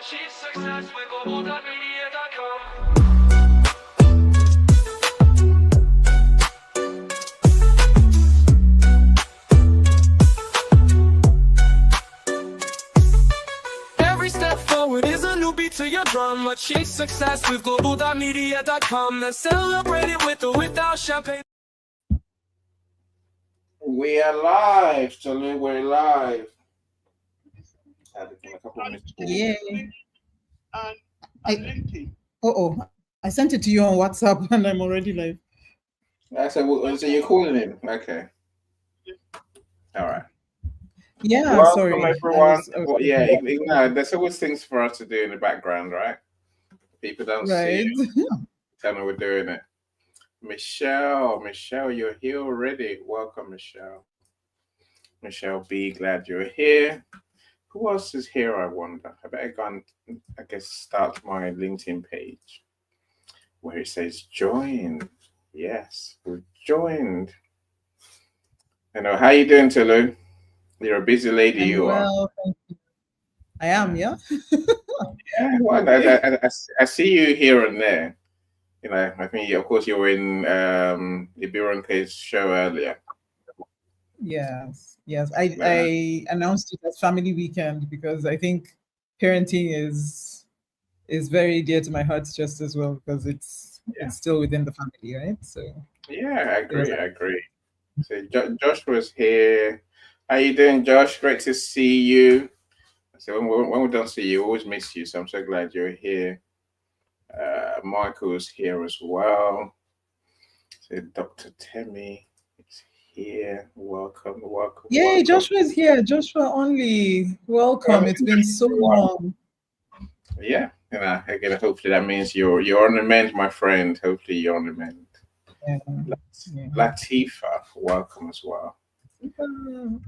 achieve success with Global.Media.com. Every step forward is a new beat to your drum. Achieve success with Global.Media.com and celebrate it with or without champagne. We are live, Tolu. We're live. A couple minutes. Yeah. I sent it to you on WhatsApp and I'm already live. So you're calling him? Okay. All right. Yeah, Welcome, sorry. everyone. There's always things for us to do in the background, right? People don't see it. Tell me we're doing it. Michelle, you're here already. Welcome, Michelle. Michelle B, glad you're here. Who else is here, I wonder? I better go and, start my LinkedIn page where it says join. Yes, we've joined. How you doing, Tolu? You're a busy lady, Thank you. I am, yeah? Yeah, well, I see you here and there. I think, of course, you were in Ibiranke's show earlier. Yes. I announced it as family weekend because I think parenting is very dear to my heart just as well because it's still within the family, right? So yeah, I agree. So Josh was here. How you doing, Josh? Great to see you. So when we don't see you, we always miss you. So I'm so glad you're here. Michael's here as well. So Dr. Temi is here. Welcome. Yay, welcome. Joshua is here. Joshua only. Welcome. It's been so long. Yeah. Again, hopefully that means you're on the mend, my friend. Hopefully you're on the mend. Yeah. Latifa, welcome as well.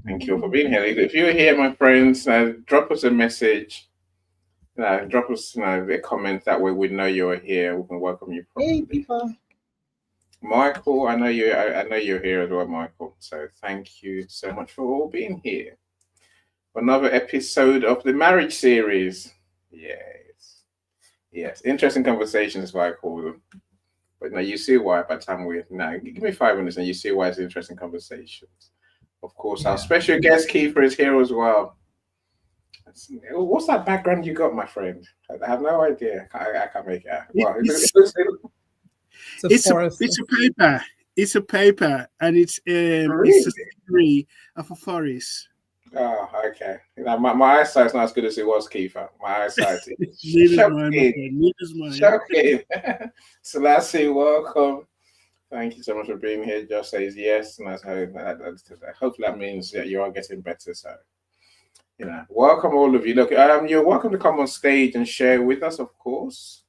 Thank you for being here. If you're here, my friends, drop us a message. Drop us a comment. That way we know you're here. We can welcome you properly. Hey, Tifa. Michael, I know you're here as well, Michael. So thank you so much for all being here. Another episode of the marriage series. Yes. Interesting conversations is what I call them. But now you see why by the time give me 5 minutes and you see why it's interesting conversations. Of course, our special guest Kiefer is here as well. What's that background you got, my friend? I have no idea. I can't make it out. Well, it's a paper. It's a paper, and it's a scenery of a forest. Oh, okay. My eyesight's not as good as it was, Kiefer. My eyesight is shocking. Selassie, welcome. Thank you so much for being here. Josh says yes, and hopefully that means that you are getting better. So, welcome all of you. Look, you're welcome to come on stage and share with us, of course.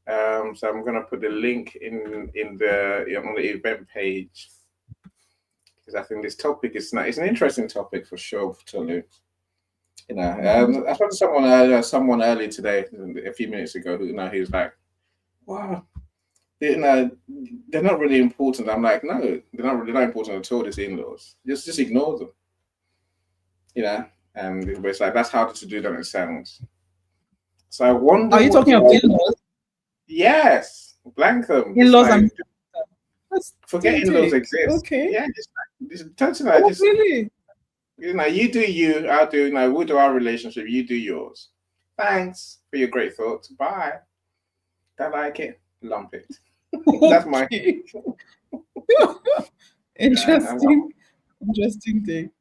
So I'm going to put the link on the event page because I think this topic it's an interesting topic for sure, Tolu. I spoke to someone earlier today, a few minutes ago, who he was like, "Wow, they're not really important." I'm like, "No, they're not important at all. These in-laws, just ignore them." And it's like that's harder to do than it sounds. So I wonder. Are you talking about in-laws? Yes, blank them. In-laws and forget in-laws exist. Okay. Yeah, just really. You do you, I'll do. We'll do our relationship. You do yours. Thanks for your great thoughts. Bye. Don't like it? Lump it. That's my. Interesting thing.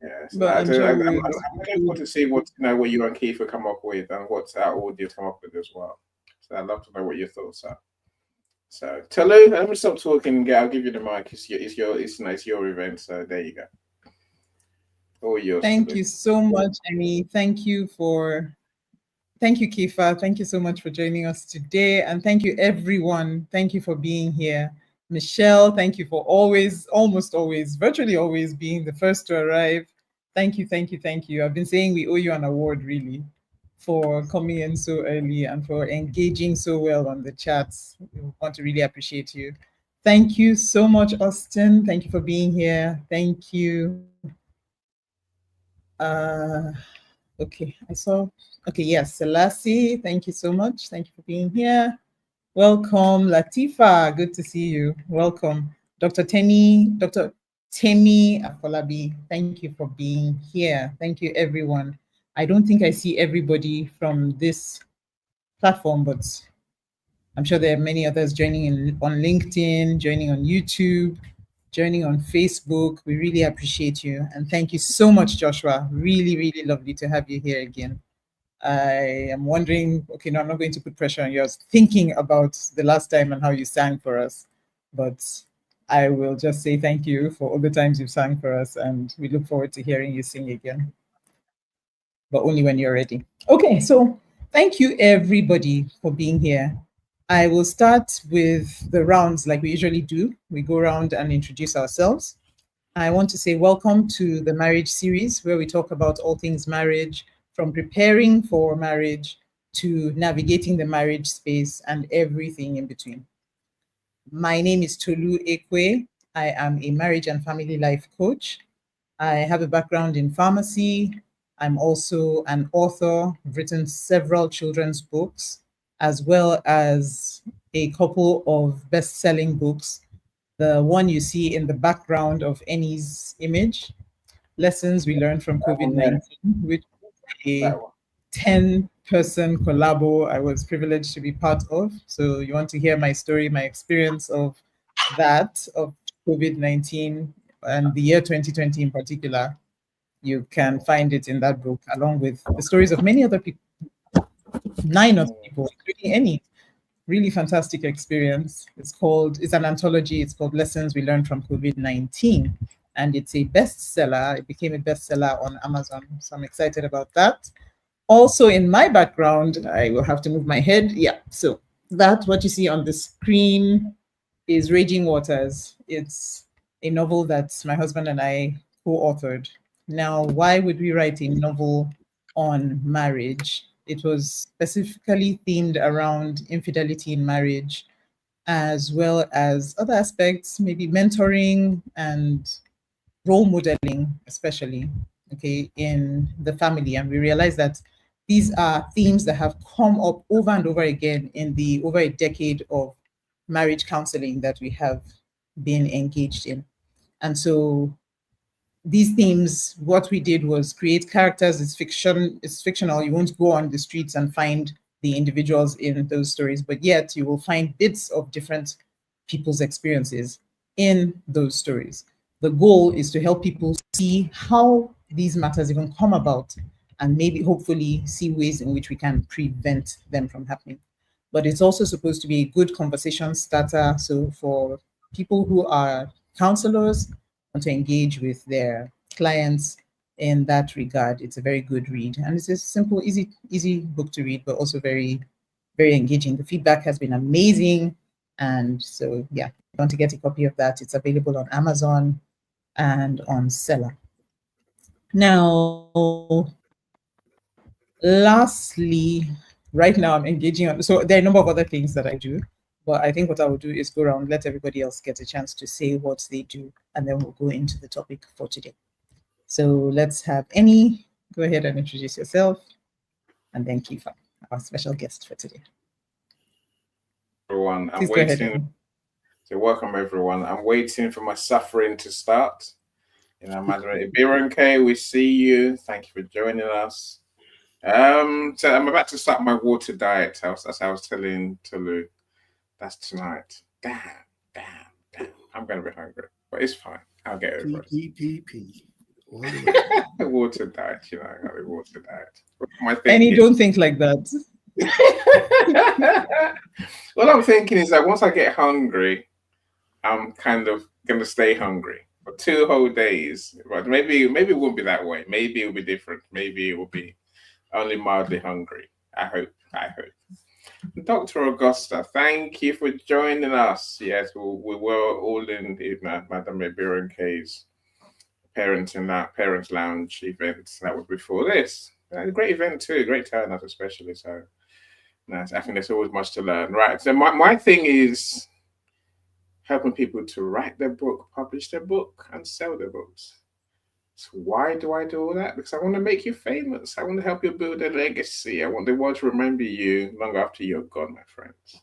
Yes, but I'm looking to see what you and Keith come up with and what our audience come up with as well. So I'd love to know what your thoughts are. So Tolu, let me stop talking. I'll give you the mic. It's your event. So there you go. All yours. Thank you so much, Amy. Thank you, Kifa. Thank you so much for joining us today. And thank you, everyone. Thank you for being here. Michelle, thank you for almost always, virtually always being the first to arrive. Thank you. I've been saying we owe you an award, really, for coming in so early and for engaging so well on the chats. We want to really appreciate you. Thank you so much, Austin. Thank you for being here. Thank you. Okay, I saw. Okay, yes, Selassie, thank you so much. Thank you for being here. Welcome, Latifa. Good to see you. Welcome, Dr. Temi Afolabi. Thank you for being here. Thank you, everyone. I don't think I see everybody from this platform, but I'm sure there are many others joining in on LinkedIn, joining on YouTube, joining on Facebook. We really appreciate you. And thank you so much, Joshua. Really, really lovely to have you here again. I am wondering, okay, no, I'm not going to put pressure on you. I was thinking about the last time and how you sang for us, but I will just say thank you for all the times you've sang for us, and we look forward to hearing you sing again, but only when you're ready. Okay, so thank you everybody for being here. I will start with the rounds like we usually do. We go around and introduce ourselves. I want to say welcome to the Marriage Series, where we talk about all things marriage, from preparing for marriage to navigating the marriage space and everything in between. My name is Tolu Ekwe. I am a marriage and family life coach. I have a background in pharmacy. I'm also an author. I've written several children's books, as well as a couple of best-selling books. The one you see in the background of Annie's image, Lessons We Learned from COVID-19, which is a 10-person collabo I was privileged to be part of. So you want to hear my story, my experience of that, of COVID-19 and the year 2020 in particular, you can find it in that book, along with the stories of many other people, 9 other people, including Annie. Really fantastic experience. It's an anthology. It's called Lessons We Learned from COVID-19. And it's a bestseller. It became a bestseller on Amazon. So I'm excited about that. Also in my background, I will have to move my head. Yeah, so that what you see on the screen is Raging Waters. It's a novel that my husband and I co-authored. Now, why would we write a novel on marriage? It was specifically themed around infidelity in marriage, as well as other aspects, maybe mentoring and role modeling, especially, okay, in the family. And we realize that these are themes that have come up over and over again in the over a decade of marriage counseling that we have been engaged in. And so these themes, what we did was create characters. It's fictional. You won't go on the streets and find the individuals in those stories, but yet you will find bits of different people's experiences in those stories. The goal is to help people see how these matters even come about, and maybe hopefully see ways in which we can prevent them from happening. But it's also supposed to be a good conversation starter. So for people who are counselors, want to engage with their clients in that regard, it's a very good read. And it's a simple, easy book to read, but also very, very engaging. The feedback has been amazing. And so, yeah, if you want to get a copy of that, it's available on Amazon and on Seller. Now, lastly, right now I'm engaging on, so there are a number of other things that I do, but I think what I will do is go around, let everybody else get a chance to say what they do, and then we'll go into the topic for today. So let's have Annie go ahead and introduce yourself, and then Kifa, our special guest for today. Everyone, I'm Please go ahead, waiting. Annie. So welcome everyone. I'm waiting for my suffering to start. Madam Ibiran K, we see you. Thank you for joining us. So I'm about to start my water diet. As I was telling Tolu, that's tonight. Damn. I'm gonna be hungry, but it's fine. I'll get over P. it. Water diet, I got a water diet. What am I thinking? Annie, don't think like that. What I'm thinking is that once I get hungry, I'm kind of gonna stay hungry for 2 whole days. But maybe it won't be that way. Maybe it'll be different. Maybe it will be only mildly hungry. I hope. Dr. Augusta, thank you for joining us. Yes, we were all in Madam Ibiran K's Parents Lounge event that was before this. A great event too, great turnout especially. So nice. I think there's always much to learn. Right. So my thing is helping people to write their book, publish their book, and sell their books. So why do I do all that? Because I want to make you famous. I want to help you build a legacy. I want the world to remember you long after you're gone, my friends.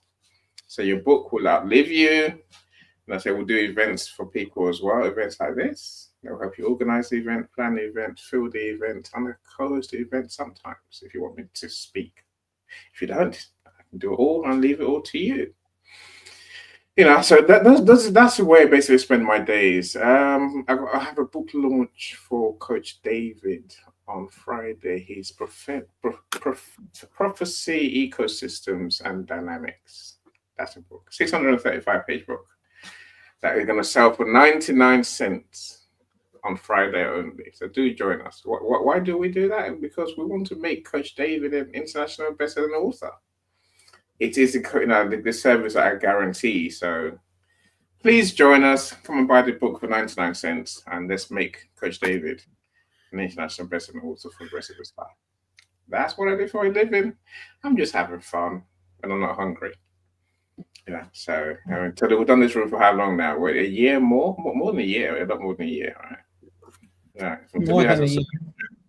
So your book will outlive you. And I say we'll do events for people as well, events like this. They'll help you organize the event, plan the event, fill the event, and co-host the event sometimes if you want me to speak. If you don't, I can do it all and leave it all to you. So that's the way I basically spend my days. I have a book launch for Coach David on Friday. He's Prophecy, Ecosystems, and Dynamics. That's a book, 635-page book that is going to sell for 99 cents on Friday only. So do join us. Why do we do that? Because we want to make Coach David an international best-selling author. It is the service that I guarantee. So please join us. Come and buy the book for 99 cents and let's make Coach David an international best-selling author for the rest of his life. That's what I do for a living. I'm just having fun and I'm not hungry. So we've done this room for how long now? Wait, a year more than a year, a lot more than a year, right? Yeah, More than a year.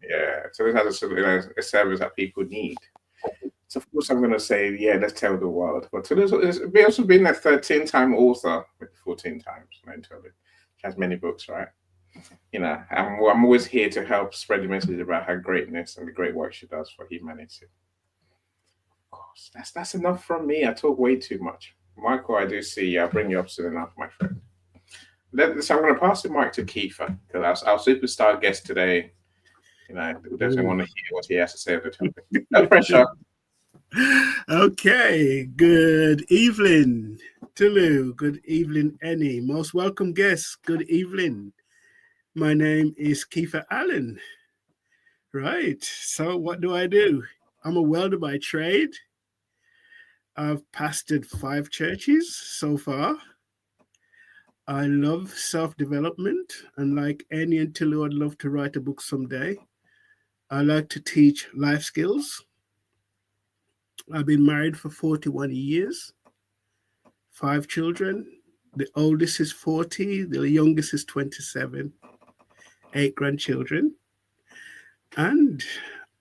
Yeah, so this has a service that people need. So of course I'm going to say, yeah, let's tell the world. But Tulu's also been a 13-time author, 14 times. She has many books, right? I'm always here to help spread the message about her greatness and the great work she does for humanity. Of course, that's enough from me. I talk way too much. Michael, I do see you. I'll bring you up soon enough, my friend. So I'm going to pass the mic to Kiefer, because our superstar guest today, we definitely want to hear what he has to say on the topic. No pressure. Okay, good evening, Tulu. Good evening, Annie. Most welcome guests. Good evening. My name is Kiefer Allen. Right, so what do? I'm a welder by trade. I've pastored 5 churches so far. I love self-development, and like Annie and Tulu, I'd love to write a book someday. I like to teach life skills. I've been married for 41 years, 5 children. The oldest is 40, the youngest is 27, 8 grandchildren. And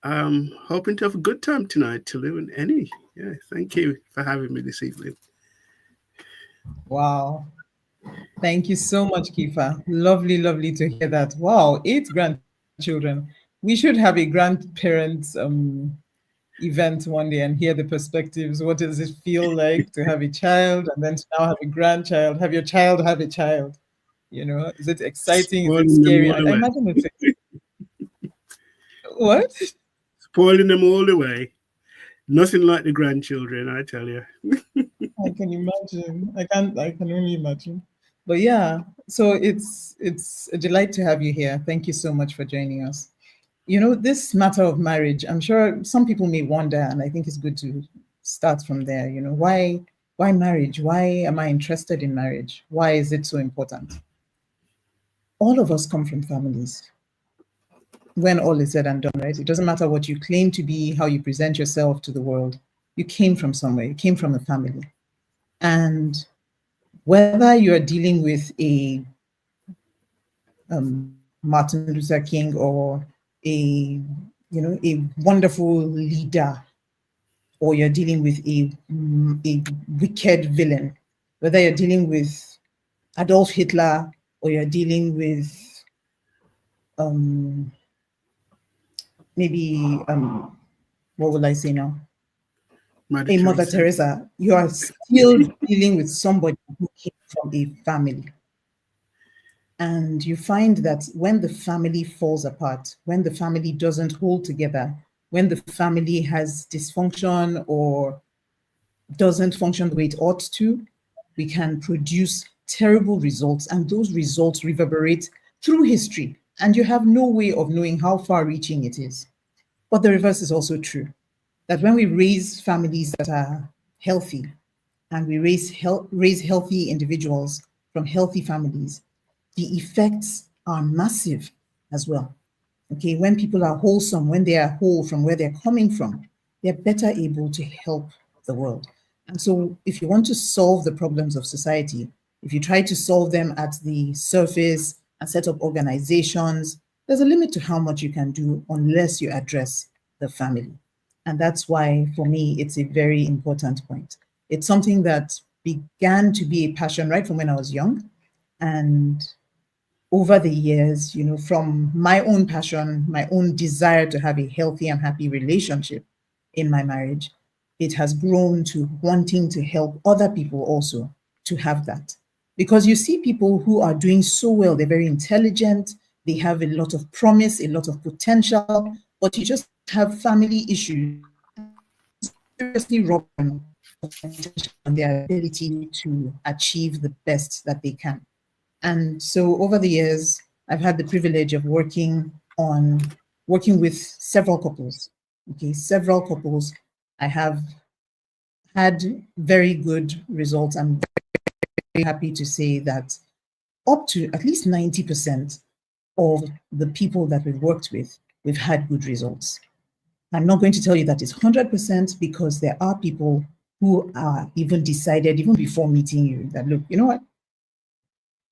I'm hoping to have a good time tonight, Tulu and Annie. Yeah, thank you for having me this evening. Wow. Thank you so much, Kiefer. Lovely, lovely to hear that. Wow, 8 grandchildren. We should have a grandparents event one day and hear the perspectives. What does it feel like to have a child and then to now have a grandchild? Have your child have a child? Is it exciting? Is it scary? I imagine it's what? Spoiling them all the way. Nothing like the grandchildren, I tell you. I can imagine. I can only imagine. But yeah, so it's a delight to have you here. Thank you so much for joining us. This matter of marriage, I'm sure some people may wonder, and I think it's good to start from there. Why marriage? Why am I interested in marriage? Why is it so important? All of us come from families. When all is said and done, right? It doesn't matter what you claim to be, how you present yourself to the world. You came from somewhere. You came from a family. And whether you're dealing with a Martin Luther King or a wonderful leader, or you're dealing with a wicked villain, whether you're dealing with Adolf Hitler or you're dealing with what will I say now? Mother Teresa, you are still dealing with somebody who came from a family. And you find that when the family falls apart, when the family doesn't hold together, when the family has dysfunction or doesn't function the way it ought to, we can produce terrible results, and those results reverberate through history, and you have no way of knowing how far-reaching it is. But the reverse is also true, that when we raise families that are healthy, and we raise healthy individuals from healthy families, the effects are massive as well. Okay, when people are wholesome, when they are whole from where they're coming from, they're better able to help the world. And so if you want to solve the problems of society, if you try to solve them at the surface and set up organizations, there's a limit to how much you can do unless you address the family. And that's why, for me, it's a very important point. It's something that began to be a passion right from when I was young. And over the years, from my own passion, my own desire to have a healthy and happy relationship in my marriage, it has grown to wanting to help other people also to have that. Because you see people who are doing so well, they're very intelligent, they have a lot of promise, a lot of potential, but you just have family issues seriously rob them of potential and their ability to achieve the best that they can. And so over the years, I've had the privilege of working with several couples. Okay, several couples. I have had very good results. I'm very happy to say that up to at least 90% of the people that we've worked with, we've had good results. I'm not going to tell you that it's 100% because there are people who are even decided, even before meeting you, that look, you know what?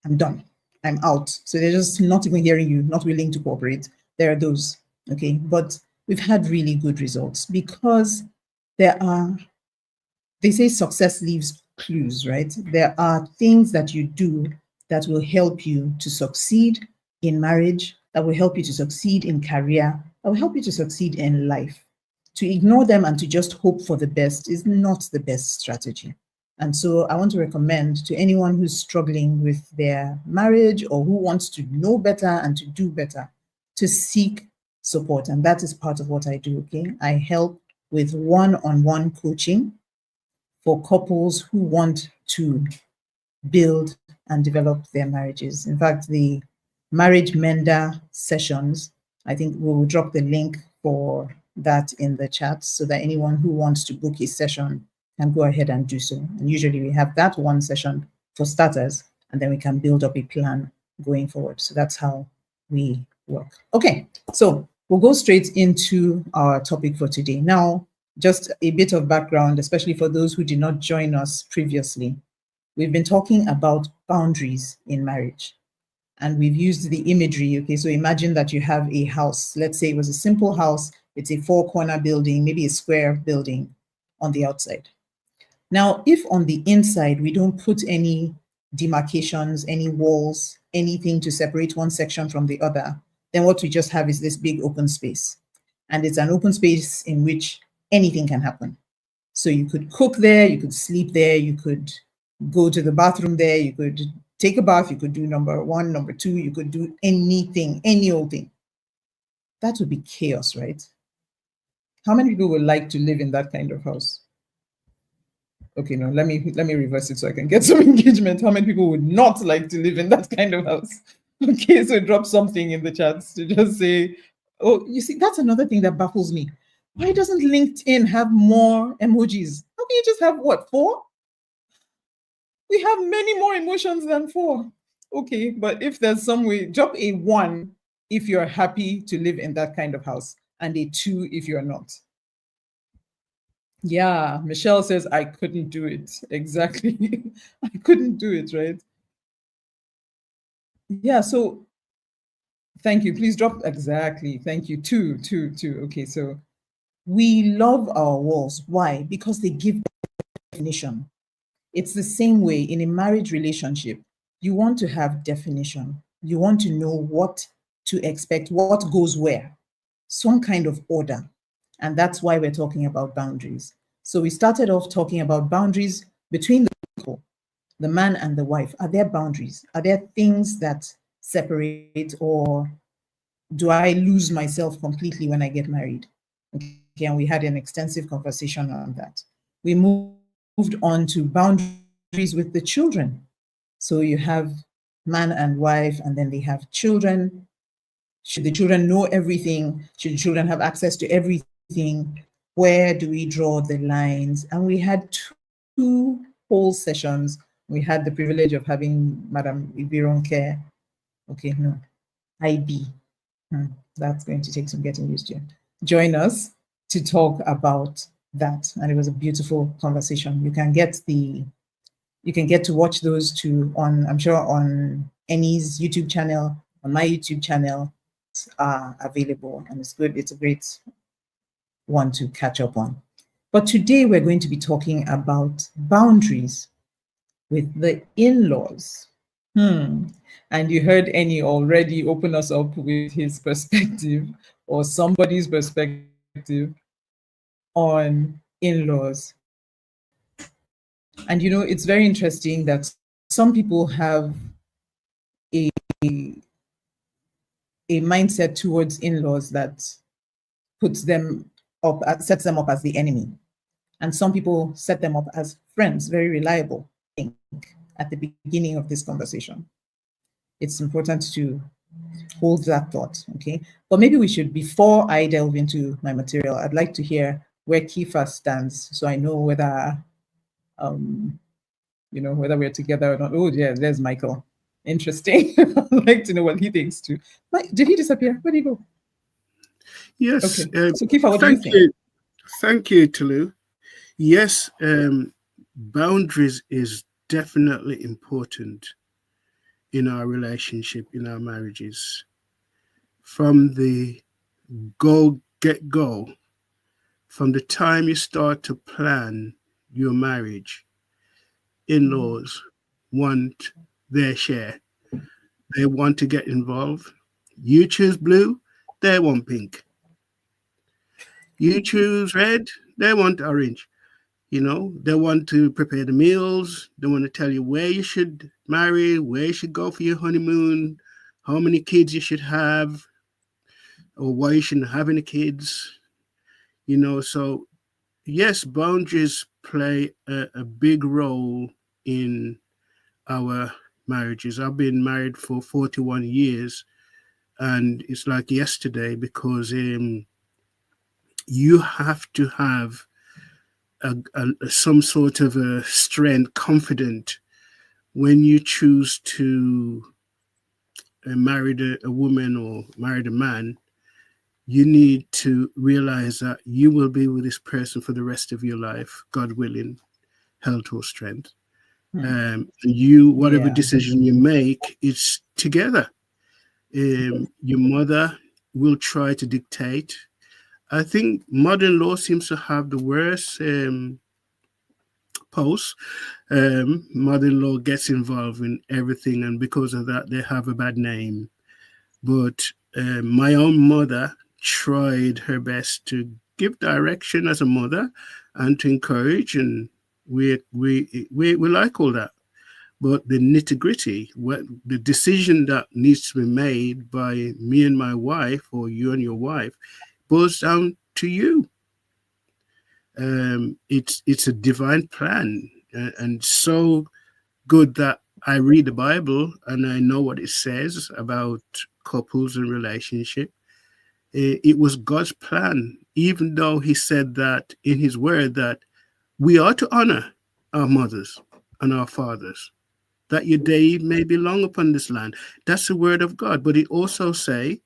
I'm done. I'm out. So they're just not even hearing you, not willing to cooperate. There are those, okay? But we've had really good results because they say success leaves clues, right? There are things that you do that will help you to succeed in marriage, that will help you to succeed in career, that will help you to succeed in life. To ignore them and to just hope for the best is not the best strategy. And so I want to recommend to anyone who's struggling with their marriage or who wants to know better and to do better, to seek support. And that is part of what I do, okay? I help with one-on-one coaching for couples who want to build and develop their marriages. In fact, the marriage mender sessions, I think we will drop the link for that in the chat so that anyone who wants to book a session can go ahead and do so. And usually we have that one session for starters, and then we can build up a plan going forward. So that's how we work. Okay, so we'll go straight into our topic for today. Now, just a bit of background, especially for those who did not join us previously. We've been talking about boundaries in marriage, and we've used the imagery. Okay, so imagine that you have a house. Let's say it was a simple house. It's a four-corner building, maybe a square building on the outside. Now, if on the inside we don't put any demarcations, any walls, anything to separate one section from the other, then what we just have is this big open space. And it's an open space in which anything can happen. So you could cook there, you could sleep there, you could go to the bathroom there, you could take a bath, you could do number one, number two, you could do anything, any old thing. That would be chaos, right? How many people would like to live in that kind of house? Okay, no, let me reverse it so I can get some engagement. How many people would not like to live in that kind of house? Okay, so drop something in the chats to just say, oh, you see, that's another thing that baffles me. Why doesn't LinkedIn have more emojis? How can you just have what, 4? We have many more emotions than 4. Okay, but if there's some way, drop a 1 if you're happy to live in that kind of house, and a 2 if you're not. Yeah, Michelle says, I couldn't do it. Exactly. I couldn't do it, right? Yeah, so thank you. Please drop exactly. Thank you. 2. Okay, so we love our walls. Why? Because they give definition. It's the same way in a marriage relationship. You want to have definition. You want to know what to expect, what goes where, some kind of order. And that's why we're talking about boundaries. So we started off talking about boundaries between the couple, the man and the wife. Are there boundaries? Are there things that separate, or do I lose myself completely when I get married? Okay, and we had an extensive conversation on that. We moved on to boundaries with the children. So you have man and wife, and then they have children. Should the children know everything? Should the children have access to everything? Where do we draw the lines? And we had 2 whole sessions. We had the privilege of having Madam Ibironke. Okay, no, IB. That's going to take some getting used to. Join us to talk about that. And it was a beautiful conversation. You can get to watch those 2 on, I'm sure, on Annie's YouTube channel, on my YouTube channel. are available, and it's good. It's a great one to catch up on. But today we're going to be talking about boundaries with the in-laws. And you heard Eni already open us up with his perspective or somebody's perspective on in-laws. And it's very interesting that some people have a, a mindset towards in-laws that puts them up, sets them up as the enemy. And some people set them up as friends, very reliable. I think at the beginning of this conversation, it's important to hold that thought, okay? But maybe we should, before I delve into my material, I'd like to hear where Kifa stands, so I know whether, whether we're together or not. Oh, yeah, there's Michael. Interesting. I'd like to know what he thinks too. Did he disappear? Where did he go? Yes. Okay. So Kifa, what do you Thank think? you. Thank you, Tulu. Yes, boundaries is definitely important in our relationship, in our marriages. From the get go, from the time you start to plan your marriage, in-laws want their share. They want to get involved. You choose blue, they want pink. You choose red, they want orange. They want to prepare the meals. They want to tell you where you should marry, where you should go for your honeymoon, how many kids you should have, or why you shouldn't have any kids. So yes, boundaries play a big role in our marriages. I've been married for 41 years, and it's like yesterday because you have to have some sort of a strength, confident when you choose to marry a woman or marry a man. You need to realize that you will be with this person for the rest of your life, God willing, health or strength. Whatever Yeah. decision you make, it's together. Your mother will try to dictate. I think mother-in-law seems to have the worst post. Mother-in-law gets involved in everything, and because of that, they have a bad name. But my own mother tried her best to give direction as a mother and to encourage, and we like all that. But the nitty gritty, the decision that needs to be made by me and my wife, or you and your wife, boils down to you. It's a divine plan, and so good that I read the Bible and I know what it says about couples and relationship. It was God's plan, even though He said that in His Word that we are to honor our mothers and our fathers, that your day may be long upon this land. That's the Word of God. But He also say,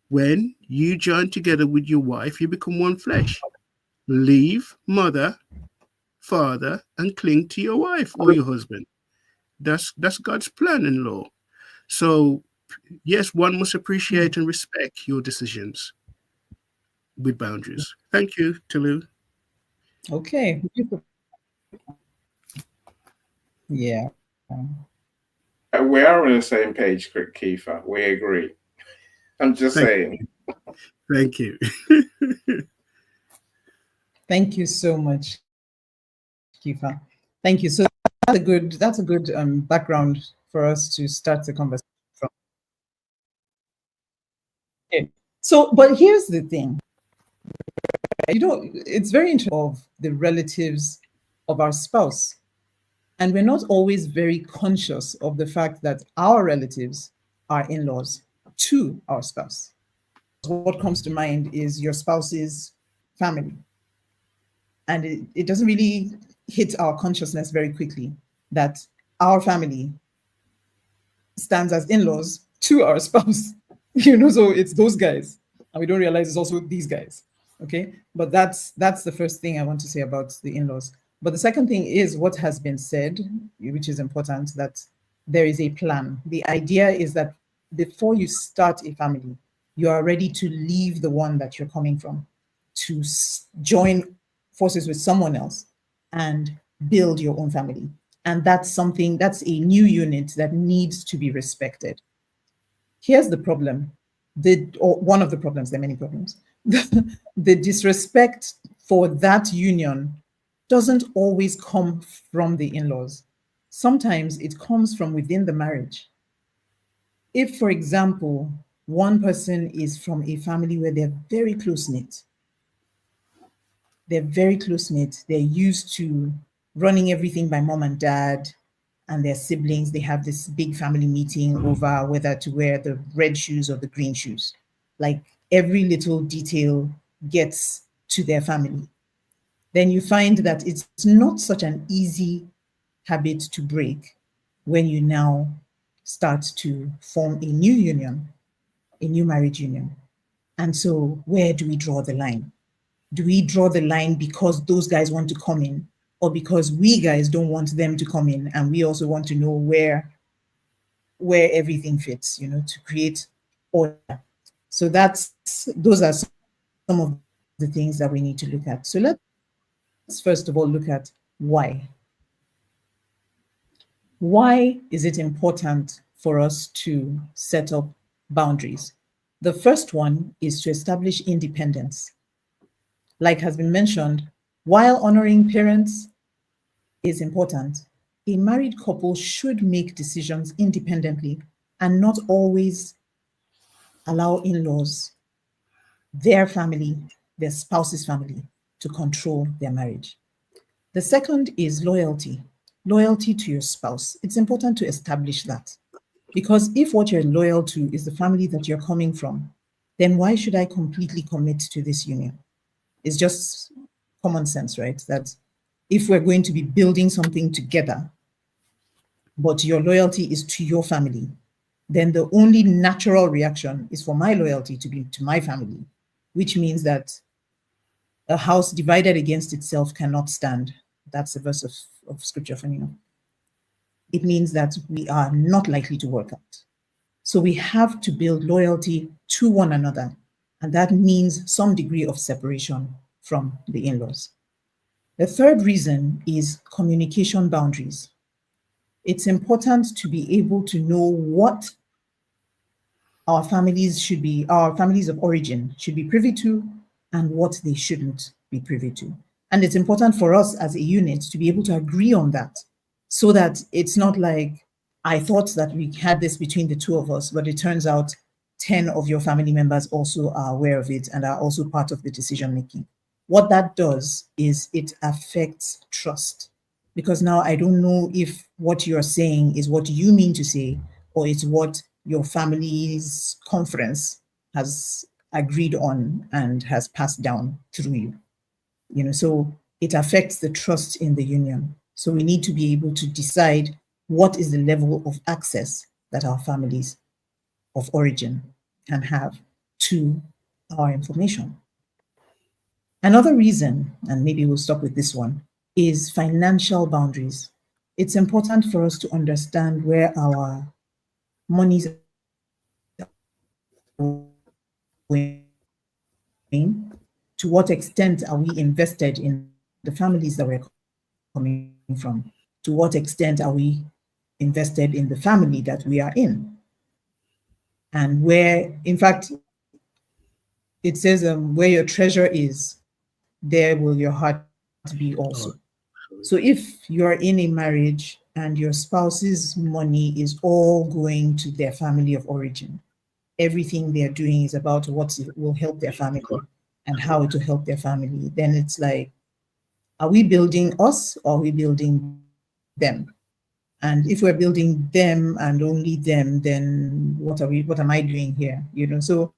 when you join together with your wife, you become one flesh. Leave mother, father, and cling to your wife or your husband. That's God's plan in law. So yes, one must appreciate and respect your decisions with boundaries. Thank you, Tulu. Okay. Yeah. We are on the same page, Kiefer. We agree. I'm just saying. Thank you. Thank you so much, Kifa. Thank you. So that's a good background for us to start the conversation from. Okay. So, but here's the thing. It's very interesting of the relatives of our spouse. And we're not always very conscious of the fact that our relatives are in-laws to our spouse. What comes to mind is your spouse's family. And it doesn't really hit our consciousness very quickly that our family stands as in-laws to our spouse. So it's those guys. And we don't realize it's also these guys. Okay. But that's the first thing I want to say about the in-laws. But the second thing is what has been said, which is important, that there is a plan. The idea is that before you start a family, you are ready to leave the one that you're coming from, to join forces with someone else and build your own family. And that's a new unit that needs to be respected. Here's the problem. Or one of the problems, there are many problems. The disrespect for that union doesn't always come from the in-laws. Sometimes it comes from within the marriage. If, for example, one person is from a family where they're very close knit, they're used to running everything by mom and dad and their siblings, they have this big family meeting over whether to wear the red shoes or the green shoes. Like every little detail gets to their family. Then you find that it's not such an easy habit to break when you now start to form a new union, a new marriage union. And so, where do we draw the line? Do we draw the line because those guys want to come in, or because we guys don't want them to come in, and we also want to know where everything fits, to create order? So those are some of the things that we need to look at. So let's first of all look at why. Why is it important for us to set up boundaries? The first one is to establish independence. Like has been mentioned, while honoring parents is important, a married couple should make decisions independently and not always allow in-laws, their family, their spouse's family, to control their marriage. The second is loyalty. Loyalty to your spouse. It's important to establish that. Because if what you're loyal to is the family that you're coming from, then why should I completely commit to this union? It's just common sense, right? That if we're going to be building something together, but your loyalty is to your family, then the only natural reaction is for my loyalty to be to my family, which means that a house divided against itself cannot stand. That's a verse of scripture for you. It means that we are not likely to work out. So we have to build loyalty to one another. And that means some degree of separation from the in-laws. The third reason is communication boundaries. It's important to be able to know what our families of origin should be privy to, and what they shouldn't be privy to. And it's important for us as a unit to be able to agree on that, so that it's not like, I thought that we had this between the two of us, but it turns out 10 of your family members also are aware of it and are also part of the decision making. What that does is it affects trust, because now I don't know if what you're saying is what you mean to say, or it's what your family's conference has agreed on and has passed down through you. So it affects the trust in the union. So we need to be able to decide what is the level of access that our families of origin can have to our information. Another reason, and maybe we'll stop with this one, is financial boundaries. It's important for us to understand where our monies are going, to what extent are we invested in the families that we're coming from, to what extent are we invested in the family that we are in, and where, in fact, it says, where your treasure is, there will your heart be also. So if you're in a marriage and your spouse's money is all going to their family of origin, everything they're doing is about what will help their family and how it will help their family, then it's like, are we building us or are we building them? And if we're building them and only them, then what am I doing here? So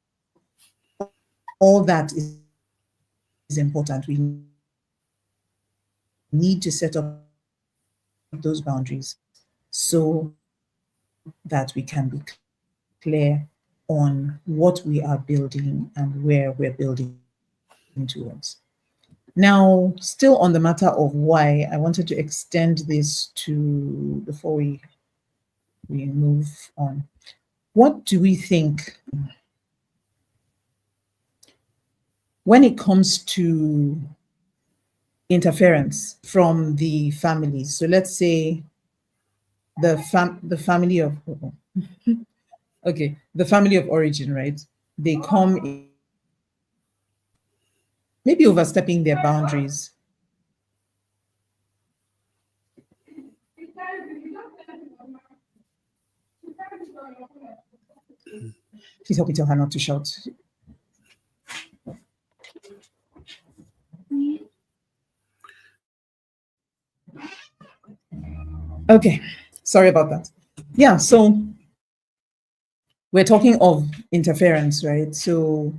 all that is important. We need to set up those boundaries so that we can be clear on what we are building and where we're building towards. Now, still on the matter of why, I wanted to extend this to, before we move on. What do we think when it comes to interference from the families, so let's say the family of okay, the family of origin, right? They come in, maybe overstepping their boundaries. Please help me tell her not to shout. Okay, sorry about that. Yeah, so we're talking of interference, right? So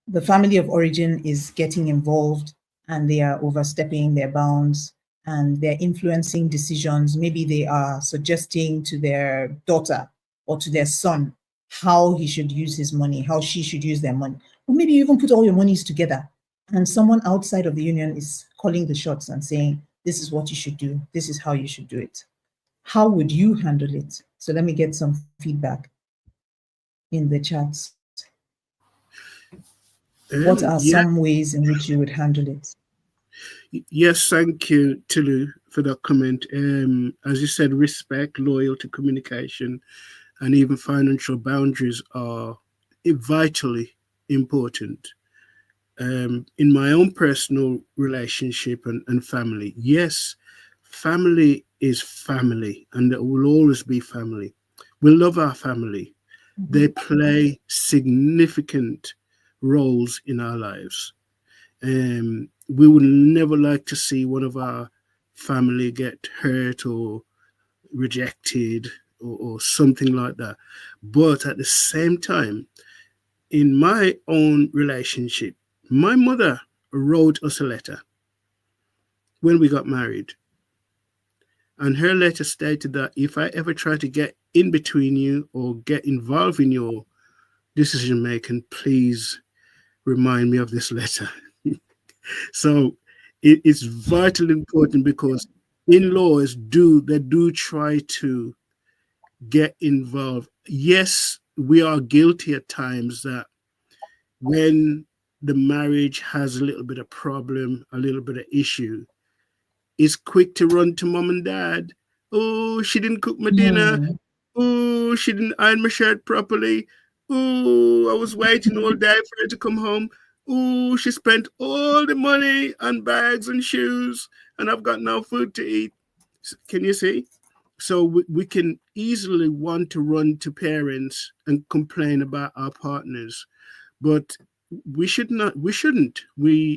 the family of origin is getting involved and they are overstepping their bounds and they're influencing decisions. Maybe they are suggesting to their daughter or to their son how he should use his money, how she should use their money. Or maybe you even put all your monies together and someone outside of the union is calling the shots and saying, this is what you should do, this is how you should do it. How would you handle it? So let me get some feedback in the chats. What are Yeah, some ways in which you would handle it? yes, thank you, Tulu, for that comment. As you said, respect, loyalty, communication, and even financial boundaries are vitally important. In my own personal relationship and family, yes, family is family, and it will always be family. We love our family. They play significant roles in our lives. We would never like to see one of our family get hurt or rejected or something like that. But at the same time, in my own relationship, my mother wrote us a letter when we got married. And her letter stated that if I ever try to get in between you or get involved in your decision making, please remind me of this letter. So it's vitally important because in-laws do try to get involved. Yes, we are guilty at times that when the marriage has a little bit of problem, a little bit of issue, it's quick to run to mom and dad. Oh, she didn't cook my dinner. Hmm. Oh, she didn't iron my shirt properly. Oh, I was waiting all day for her to come home. Oh, she spent all the money on bags and shoes, and I've got no food to eat. Can you see? So we can easily want to run to parents and complain about our partners, but we shouldn't.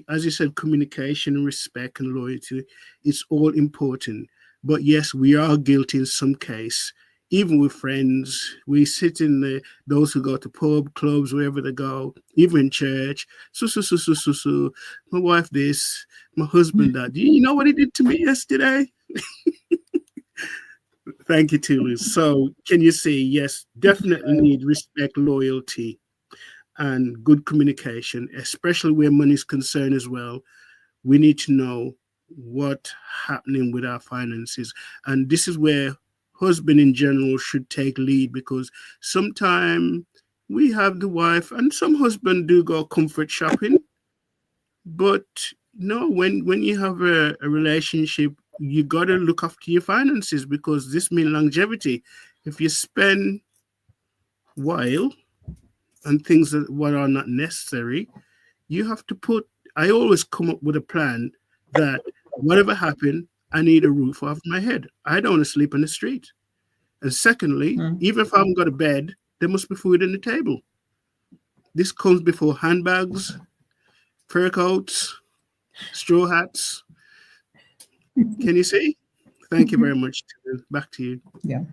As you said, communication, respect, and loyalty, it's all important. But yes, we are guilty in some case. Even with friends, we sit in those who go to pub, clubs, wherever they go, even in church. So, my wife this, my husband that. Do you know what he did to me yesterday? Thank you, Tulu. So, can you say yes? Definitely need respect, loyalty, and good communication, especially where money is concerned as well. We need to know what's happening with our finances. And this is where husband in general should take lead because sometimes we have the wife and some husband do go comfort shopping. But no, when you have a relationship, you got to look after your finances because this means longevity. If you spend while and things that what are not necessary, you have to put. I always come up with a plan that whatever happened, I need a roof over my head. I don't want to sleep on the street. And secondly, even if I haven't got a bed, there must be food on the table. This comes before handbags, fur coats, straw hats. Can you see? Thank you very much. Back to you. Yeah,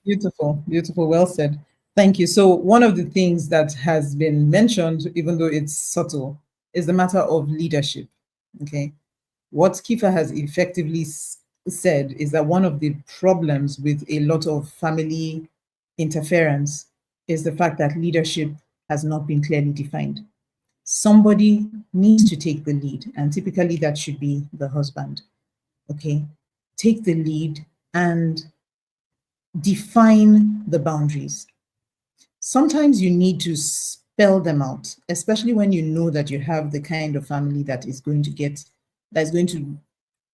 beautiful, beautiful. Well said. Thank you. So, one of the things that has been mentioned, even though it's subtle, is the matter of leadership. Okay. What Kifa has effectively said is that one of the problems with a lot of family interference is the fact that leadership has not been clearly defined. Somebody needs to take the lead, and typically that should be the husband. Okay. Take the lead and define the boundaries. Sometimes you need to spell them out, especially when you know that you have the kind of family that is going to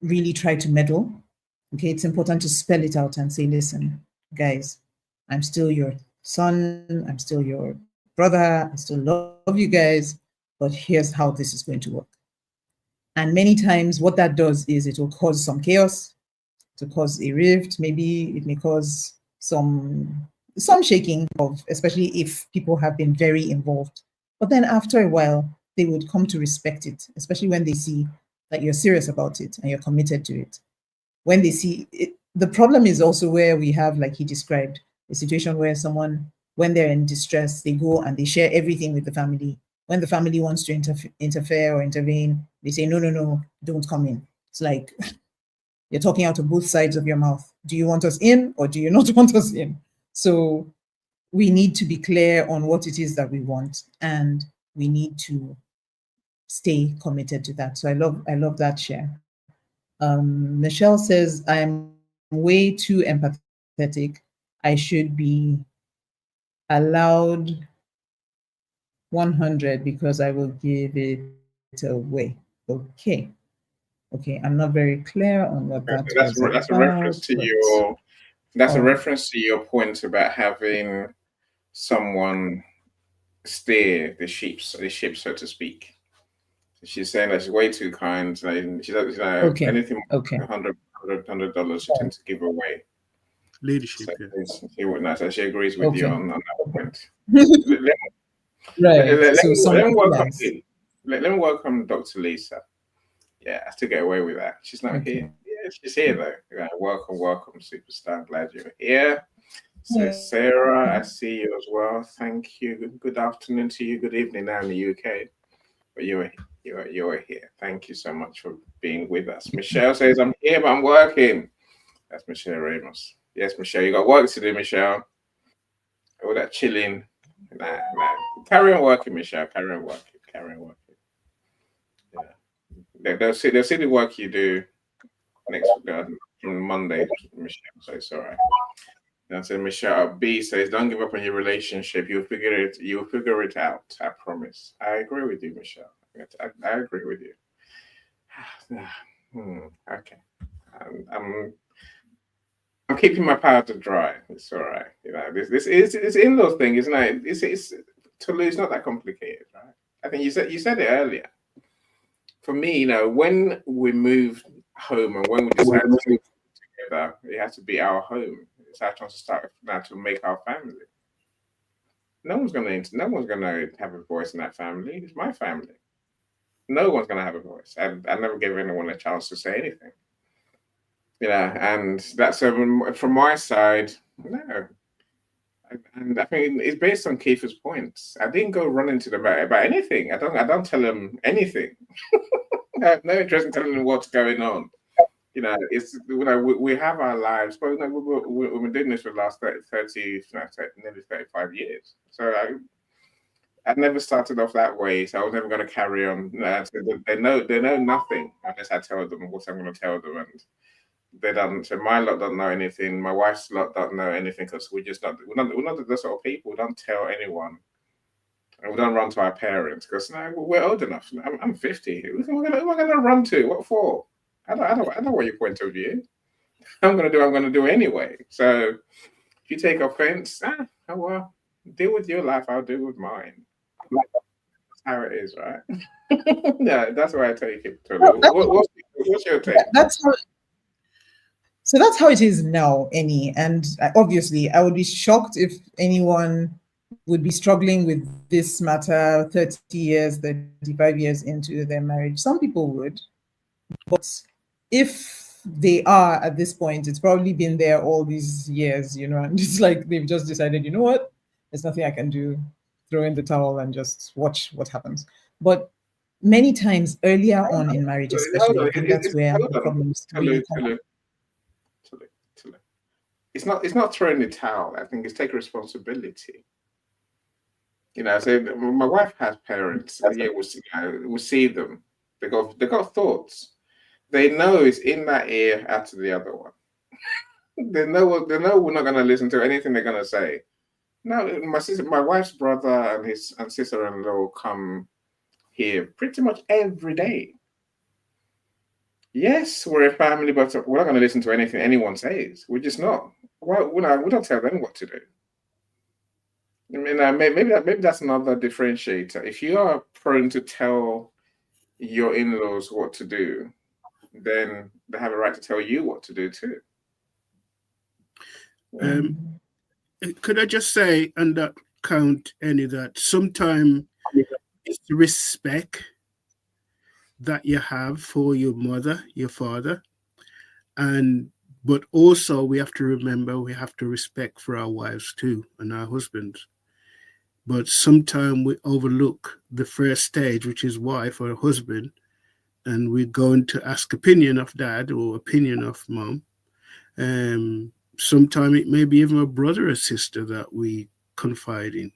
really try to meddle. Okay, it's important to spell it out and say, listen, guys, I'm still your son, I'm still your brother, I still love you guys, but here's how this is going to work. And many times, what that does is it will cause some chaos, to cause a rift. Maybe it may cause some shaking of, especially if people have been very involved. But then after a while, they would come to respect it, especially when they see that you're serious about it and you're committed to it. When they see it, the problem is also where we have, like he described, a situation where someone, when they're in distress, they go and they share everything with the family. When the family wants to interfere or intervene, they say, no, no, no, don't come in. It's like, you're talking out of both sides of your mouth. Do you want us in or do you not want us in? So we need to be clear on what it is that we want, and we need to stay committed to that. So I love that share. Michelle says, I am way too empathetic. I should be allowed 100 because I will give it away. Okay. Okay, I'm not very clear on what that was That's a about, reference to but your all that's a right. reference to your point about having someone steer the ship, so to speak. She's saying that she's way too kind. And she doesn't, Okay. anything Okay. like $100 she tends to give away. Leadership, So yeah. she wouldn't know. So she agrees with you Okay. on that Okay. point. Let, let, Right. So some let me welcome yes. let me welcome Dr. Lisa. Yeah, I still get away with that. She's not Okay. here. Yeah, she's here though. Yeah, welcome, welcome, superstar. Glad you're here. So Yeah. Sarah, I see you as well. Thank you. Good afternoon to you. Good evening now in the UK. But you're here. Thank you so much for being with us. Michelle says, I'm here, but I'm working. That's Michelle Ramos. Yes, Michelle, you got work to do, Michelle. All that chilling. Nah. Carry on working, Michelle. Carry on working. Carry on working. Yeah. They'll see the work you do next from Monday, Michelle. So it's all right. And so Michelle B says, "Don't give up on your relationship. You'll figure it. You'll figure it out. I promise." I agree with you, Michelle. I agree with you. Okay. I'm keeping my powder dry. It's all right. This is it's in those things, isn't it? It's to lose not that complicated, right? I think you said it earlier. For me, when we moved home and when we decided to live together, it has to be our home. It's our chance to start now to make our family. No one's gonna have a voice in that family. It's my family. No one's gonna have a voice. I never gave anyone a chance to say anything. And that's from my side. No, and I think it's based on Kiefer's points. I didn't go running to them about anything. I don't tell them anything. I have no interest in telling them what's going on. It's we have our lives, but we've been doing this for the last 30 nearly 35 years. So I never started off that way. So I was never going to carry on. So they know nothing unless I tell them what I'm going to tell them, and they don't. So my lot don't know anything. My wife's lot don't know anything because we're not the sort of people. We don't tell anyone. And we don't run to our parents because no, we're old enough. I'm 50. Who am I going to run to? What for? I don't want your point of view. I'm going to do anyway. So if you take offense, oh well, deal with your life. I'll deal with mine. That's how it is, right? Yeah, that's why I take it. Well, What's your take? that's how. So that's how it is now, Annie. And obviously, I would be shocked if anyone would be struggling with this matter 30 years, 35 years into their marriage. Some people would. But if they are at this point, it's probably been there all these years, and it's like they've just decided, you know what, there's nothing I can do, throw in the towel and just watch what happens. But many times earlier on in marriage, Hold especially, on, I think that's where hold the on. problems really Tulu, come up. Tulu, Tulu, Tulu. It's not throwing the towel. I think it's taking responsibility. So my wife has parents. Yeah, we see them. They got thoughts. They know it's in that ear out to the other one. They know we're not gonna listen to anything they're gonna say. No, my wife's brother and his and sister-in-law come here pretty much every day. Yes, we're a family, but we're not going to listen to anything anyone says. We're just not. Why? We don't tell them what to do. I mean, maybe that's another differentiator. If you are prone to tell your in-laws what to do, then they have a right to tell you what to do too. Um, could I just say on that count, Annie, that sometimes it's the respect that you have for your mother, your father, and but also we have to remember we have to respect for our wives too and our husbands. But sometimes we overlook the first stage, which is wife or husband, and we're going to ask opinion of dad or opinion of mom. Sometimes it may be even a brother or sister that we confide in.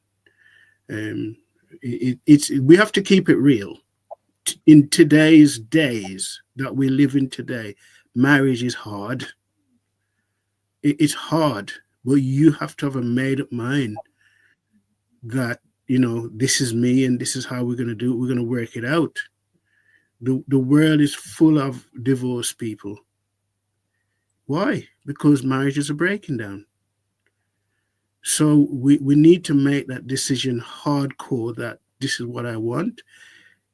It's we have to keep it real. In today's days that we live in today, marriage is hard. It's hard, but you have to have a made up mind that this is me and this is how we're going to do it. We're going to work it out. The world is full of divorced people. Why? Because marriages are breaking down. So we need to make that decision hardcore that this is what I want.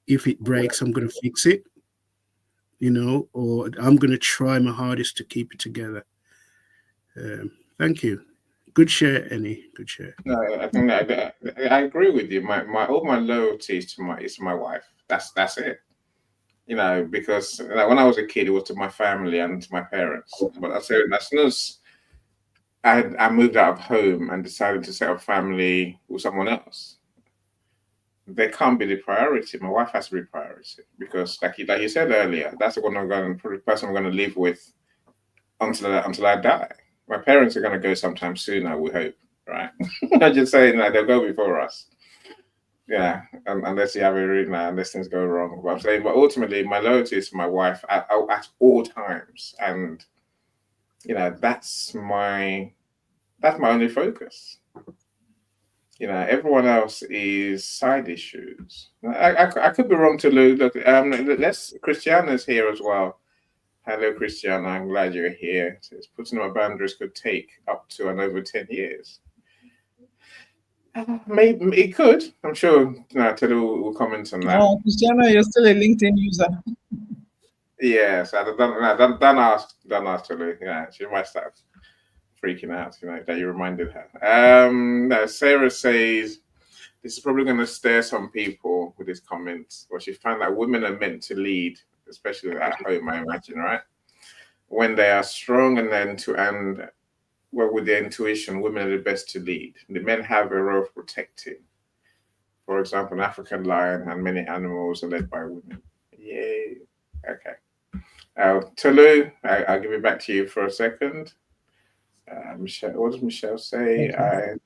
If it breaks, I'm going to fix it, or I'm going to try my hardest to keep it together. Thank you. Good share, Annie. Good share. No, I think I agree with you. All my loyalty is to my wife. That's it. Because when I was a kid, it was to my family and to my parents. But I said as soon as I moved out of home and decided to set up family with someone else, they can't be the priority. My wife has to be priority because, like you said earlier, that's the person I'm going to live with until I die. My parents are going to go sometime soon, I would hope, right? I'm just saying that they'll go before us. Yeah, unless you have a reason, unless things go wrong. But I'm saying, but ultimately, my loyalty is to my wife at all times, and that's my only focus. Everyone else is side issues. I could be wrong to look. Christiana's here as well. Hello, Christiana. I'm glad you're here. So putting up boundaries could take up to and over 10 years. Maybe it could. I'm sure Teddy will comment on that. Oh, Christiana, you're still a LinkedIn user. Yes, don't ask Teddy. Yeah, she might start freaking out, that you reminded her. No, Sarah says this is probably going to scare some people with this comment, but she found that women are meant to lead, especially at home, I imagine, right? When they are strong with their intuition, women are the best to lead. The men have a role of protecting. For example, an African lion and many animals are led by women. Yay. Okay. Tolu, I'll give it back to you for a second. Michelle, what does Michelle say? I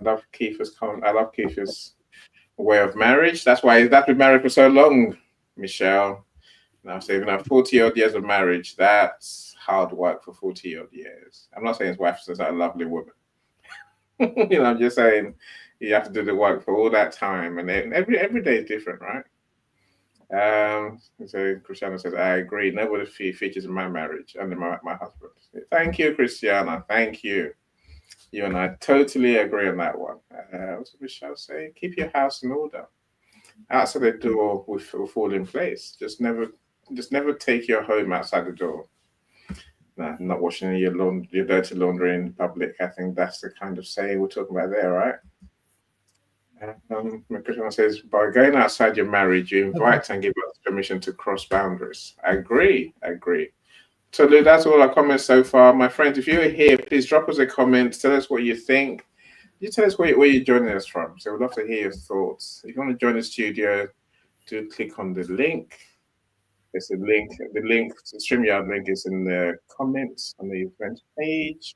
love Keitha's comment. I love Keitha's way of marriage. That's why he's been married for so long, Michelle. Now, saving up 40 odd years of marriage, that's hard work for 40 odd years. I'm not saying his wife is a lovely woman. I'm just saying you have to do the work for all that time, and every day is different, right? So Christiana says, I agree. Nobody features in my marriage under my husband. Thank you, Christiana. Thank you. You and I totally agree on that one. What did Michelle say? Keep your house in order. Outside the door will fall in place. Just never take your home outside the door. No, not washing your dirty laundry in public. I think that's the kind of saying we're talking about there, right? Christiana says, by going outside your marriage, you invite and give us permission to cross boundaries. I agree. So that's all our comments so far. My friends, if you're here, please drop us a comment. Tell us what you think. You tell us where you're joining us from. So we'd love to hear your thoughts. If you want to join the studio, do click on the link. There's a link. The link, the StreamYard link is in the comments on the event page.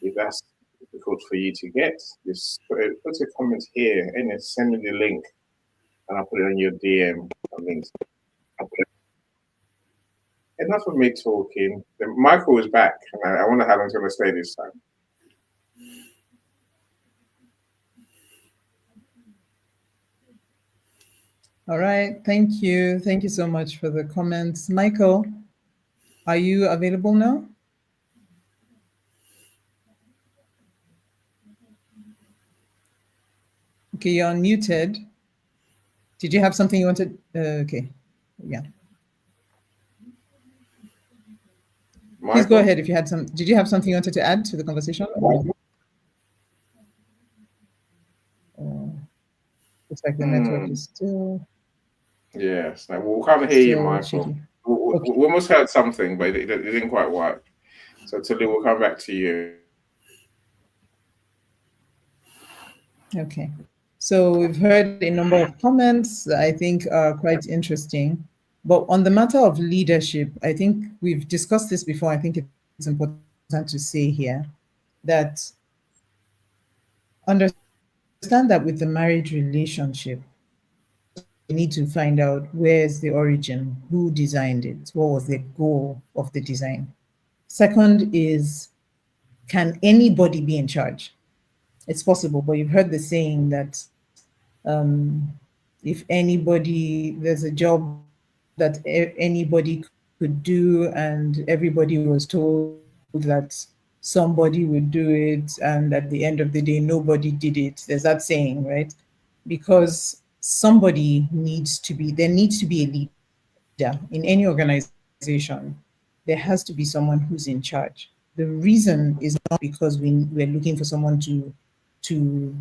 If that's difficult for you to get, just put a comment here and then send me the link and I'll put it on your DM. Enough of me talking. Michael is back. I wonder how long he's going to stay this time. All right. Thank you. Thank you so much for the comments. Michael, are you available now? Okay, you're unmuted. Did you have something you wanted? Okay. Yeah. Please go Michael? ahead if you had some. Did you have something you wanted to add to the conversation? Or looks like the network Hmm. is Yes. No, we can't hear you, still Michael. shaky. We Okay. almost heard something, but it didn't quite work. So Tilly, we'll come back to you. Okay. So we've heard a number of comments that I think are quite interesting. But on the matter of leadership, I think we've discussed this before. I think it's important to say here that understand that with the marriage relationship, you need to find out where's the origin, who designed it, what was the goal of the design. Second is, can anybody be in charge? It's possible, but you've heard the saying that if anybody, there's a job that anybody could do, and everybody was told that somebody would do it, and at the end of the day, nobody did it. There's that saying, right? Because somebody needs to be, there needs to be a leader in any organization. There has to be someone who's in charge. The reason is not because we're looking for someone to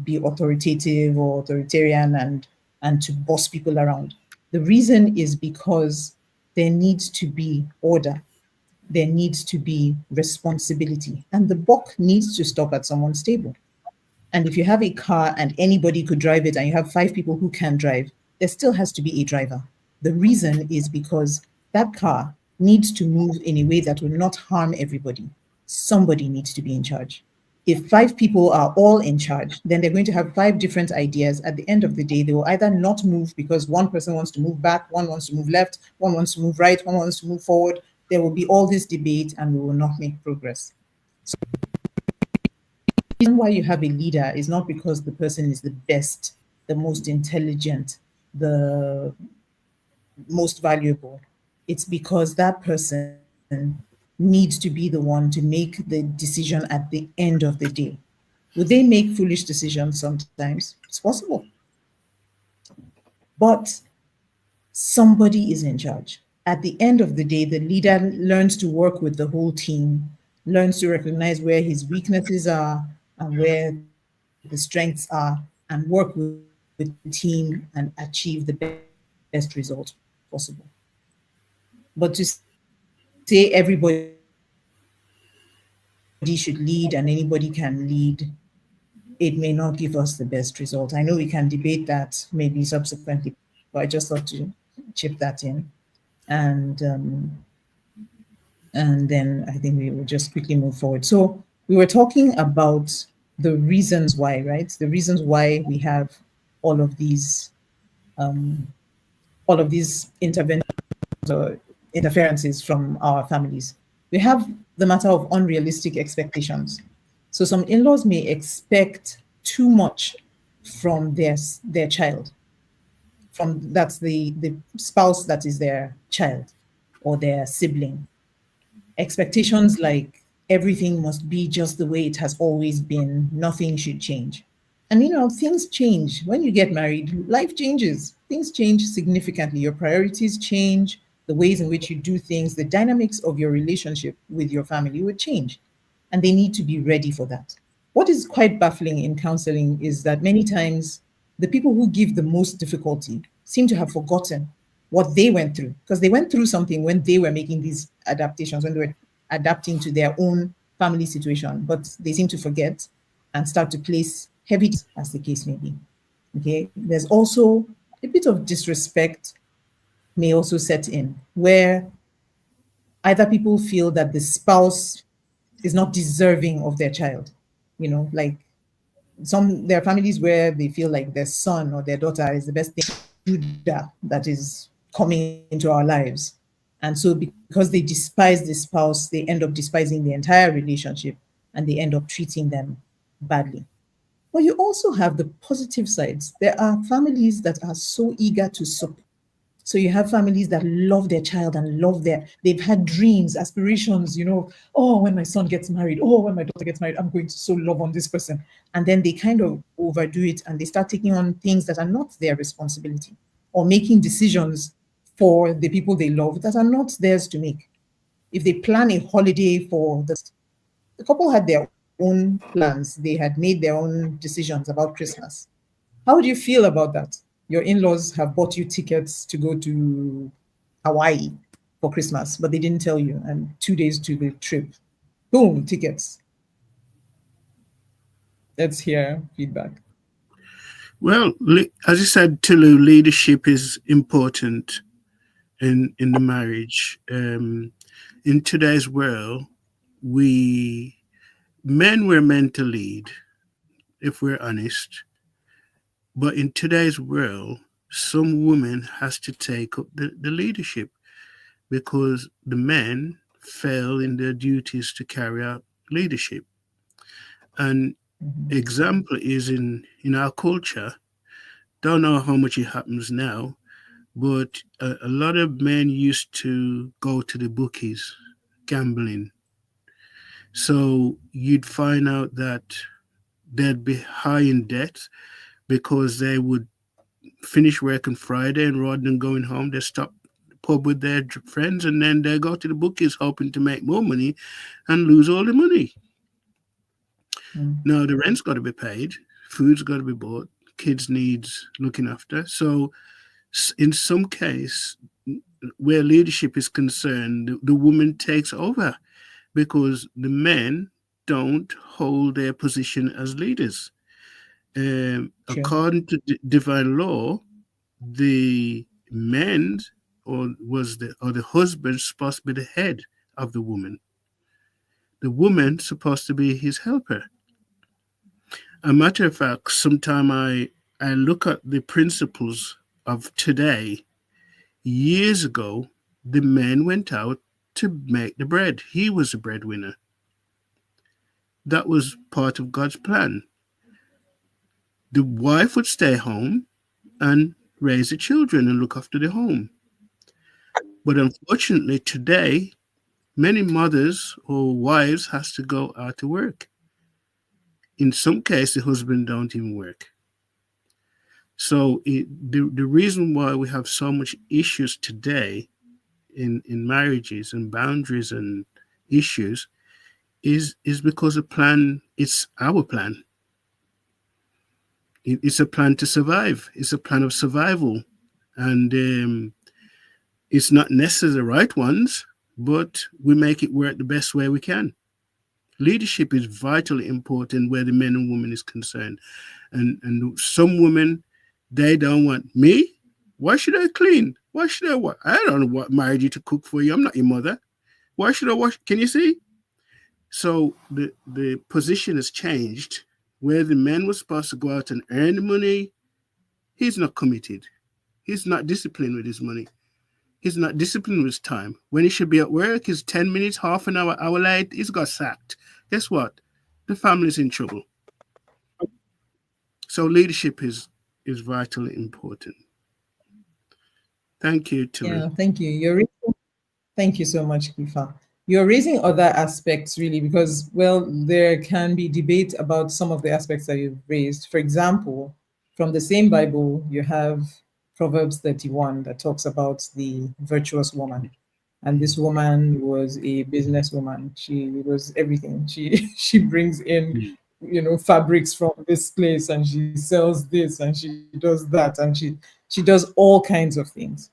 be authoritative or authoritarian and to boss people around. The reason is because there needs to be order, there needs to be responsibility, and the buck needs to stop at someone's table. And if you have a car and anybody could drive it, and you have five people who can drive, there still has to be a driver. The reason is because that car needs to move in a way that will not harm everybody. Somebody needs to be in charge. If five people are all in charge, then they're going to have five different ideas. At the end of the day, they will either not move because one person wants to move back, one wants to move left, one wants to move right, one wants to move forward. There will be all this debate and we will not make progress. The reason why you have a leader is not because the person is the best, the most intelligent, the most valuable. It's because that person needs to be the one to make the decision at the end of the day. Would they make foolish decisions sometimes? It's possible. But somebody is in charge. At the end of the day, the leader learns to work with the whole team, learns to recognize where his weaknesses are and where the strengths are, and work with the team and achieve the best result possible. But to say everybody should lead and anybody can lead, it may not give us the best result. I know we can debate that maybe subsequently, but I just thought to chip that in. And and then I think we will just quickly move forward. So we were talking about the reasons why, right? The reasons why we have all of these interventions or interferences from our families. We have the matter of unrealistic expectations. So some in-laws may expect too much from their child, from that's the spouse that is their child or their sibling. Expectations like everything must be just the way it has always been, nothing should change. And things change. When you get married, life changes. Things change significantly. Your priorities change, the ways in which you do things, the dynamics of your relationship with your family would change. And they need to be ready for that. What is quite baffling in counseling is that many times the people who give the most difficulty seem to have forgotten what they went through because they went through something when they were making these adaptations, when they were adapting to their own family situation, but they seem to forget and start to place heavy as the case may be. Okay, there's also a bit of disrespect may also set in where either people feel that the spouse is not deserving of their child, like there are families where they feel like their son or their daughter is the best thing Judah that is coming into our lives. And so because they despise the spouse, they end up despising the entire relationship and they end up treating them badly. But you also have the positive sides. There are families that are so eager to support. So you have families that love their child and they've had dreams, aspirations, oh, when my son gets married, oh, when my daughter gets married, I'm going to so love on this person. And then they kind of overdo it and they start taking on things that are not their responsibility, or making decisions for the people they love that are not theirs to make. If they plan a holiday for the couple had their own plans, they had made their own decisions about Christmas. How would you feel about that? Your in-laws have bought you tickets to go to Hawaii for Christmas, but they didn't tell you, and 2 days to the trip. Boom, tickets. Let's hear feedback. Well, as you said, Tulu, leadership is important in the marriage. In today's world, men were meant to lead, if we're honest. But in today's world, some women has to take up the leadership because the men fail in their duties to carry out leadership. An example is in our culture. Don't know how much it happens now, but a lot of men used to go to the bookies, gambling. So you'd find out that they'd be high in debt because they would finish work on Friday, and rather than going home, they stop the pub with their friends, and then they go to the bookies hoping to make more money and lose all the money. Now the rent's got to be paid, food's got to be bought, kids needs looking after. So in some case, where leadership is concerned, the woman takes over because the men don't hold their position as leaders. According to divine law, the man or the husband supposed to be the head of the woman. The woman supposed to be his helper. A matter of fact, sometimes I look at the principles of today. Years ago, the man went out to make the bread. He was the breadwinner. That was part of God's plan. The wife would stay home and raise the children and look after the home. But unfortunately, today, many mothers or wives has to go out to work. In some cases, the husband don't even work. So the reason why we have so much issues today in marriages and boundaries and issues is because a plan, it's our plan. It's a plan to survive. It's a plan of survival. And it's not necessarily the right ones, but we make it work the best way we can. Leadership is vitally important where the men and women is concerned. And some women, they don't want me. Why should I clean? Why should I wash? I don't know what married you to cook for you. I'm not your mother. Why should I wash? Can you see? So the position has changed. Where the man was supposed to go out and earn the money, he's not committed. He's not disciplined with his money. He's not disciplined with his time. When he should be at work, he's 10 minutes, half an hour late, he's got sacked. Guess what? The family's in trouble. So leadership is vitally important. Thank you, Tulu. Yeah, thank you. Thank you so much, Kifa. You're raising other aspects really because, well, there can be debate about some of the aspects that you've raised. For example, from the same Bible, you have Proverbs 31 that talks about the virtuous woman. And this woman was a businesswoman. She was everything. She brings in, fabrics from this place, and she sells this, and she does that, and she does all kinds of things.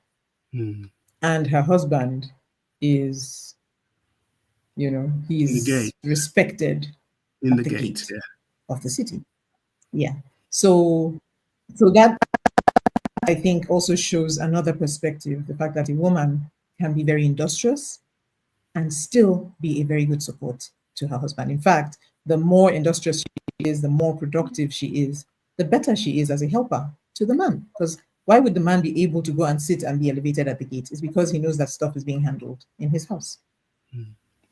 And her husband is, he's respected in the gate of the city. Yeah. So that, I think, also shows another perspective, the fact that a woman can be very industrious and still be a very good support to her husband. In fact, the more industrious she is, the more productive she is, the better she is as a helper to the man. Because why would the man be able to go and sit and be elevated at the gate? It's because he knows that stuff is being handled in his house.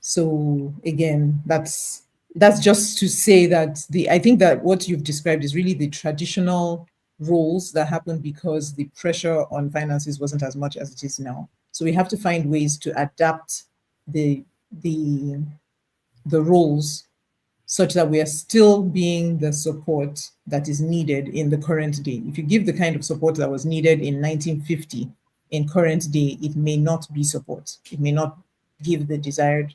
So again, that's that's just to say that I think that what you've described is really the traditional roles that happened because the pressure on finances wasn't as much as it is now. So we have to find ways to adapt the the the roles such that we are still being the support that is needed in the current day. If you give the kind of support that was needed in 1950 in current day, it may not be support. It may not give the desired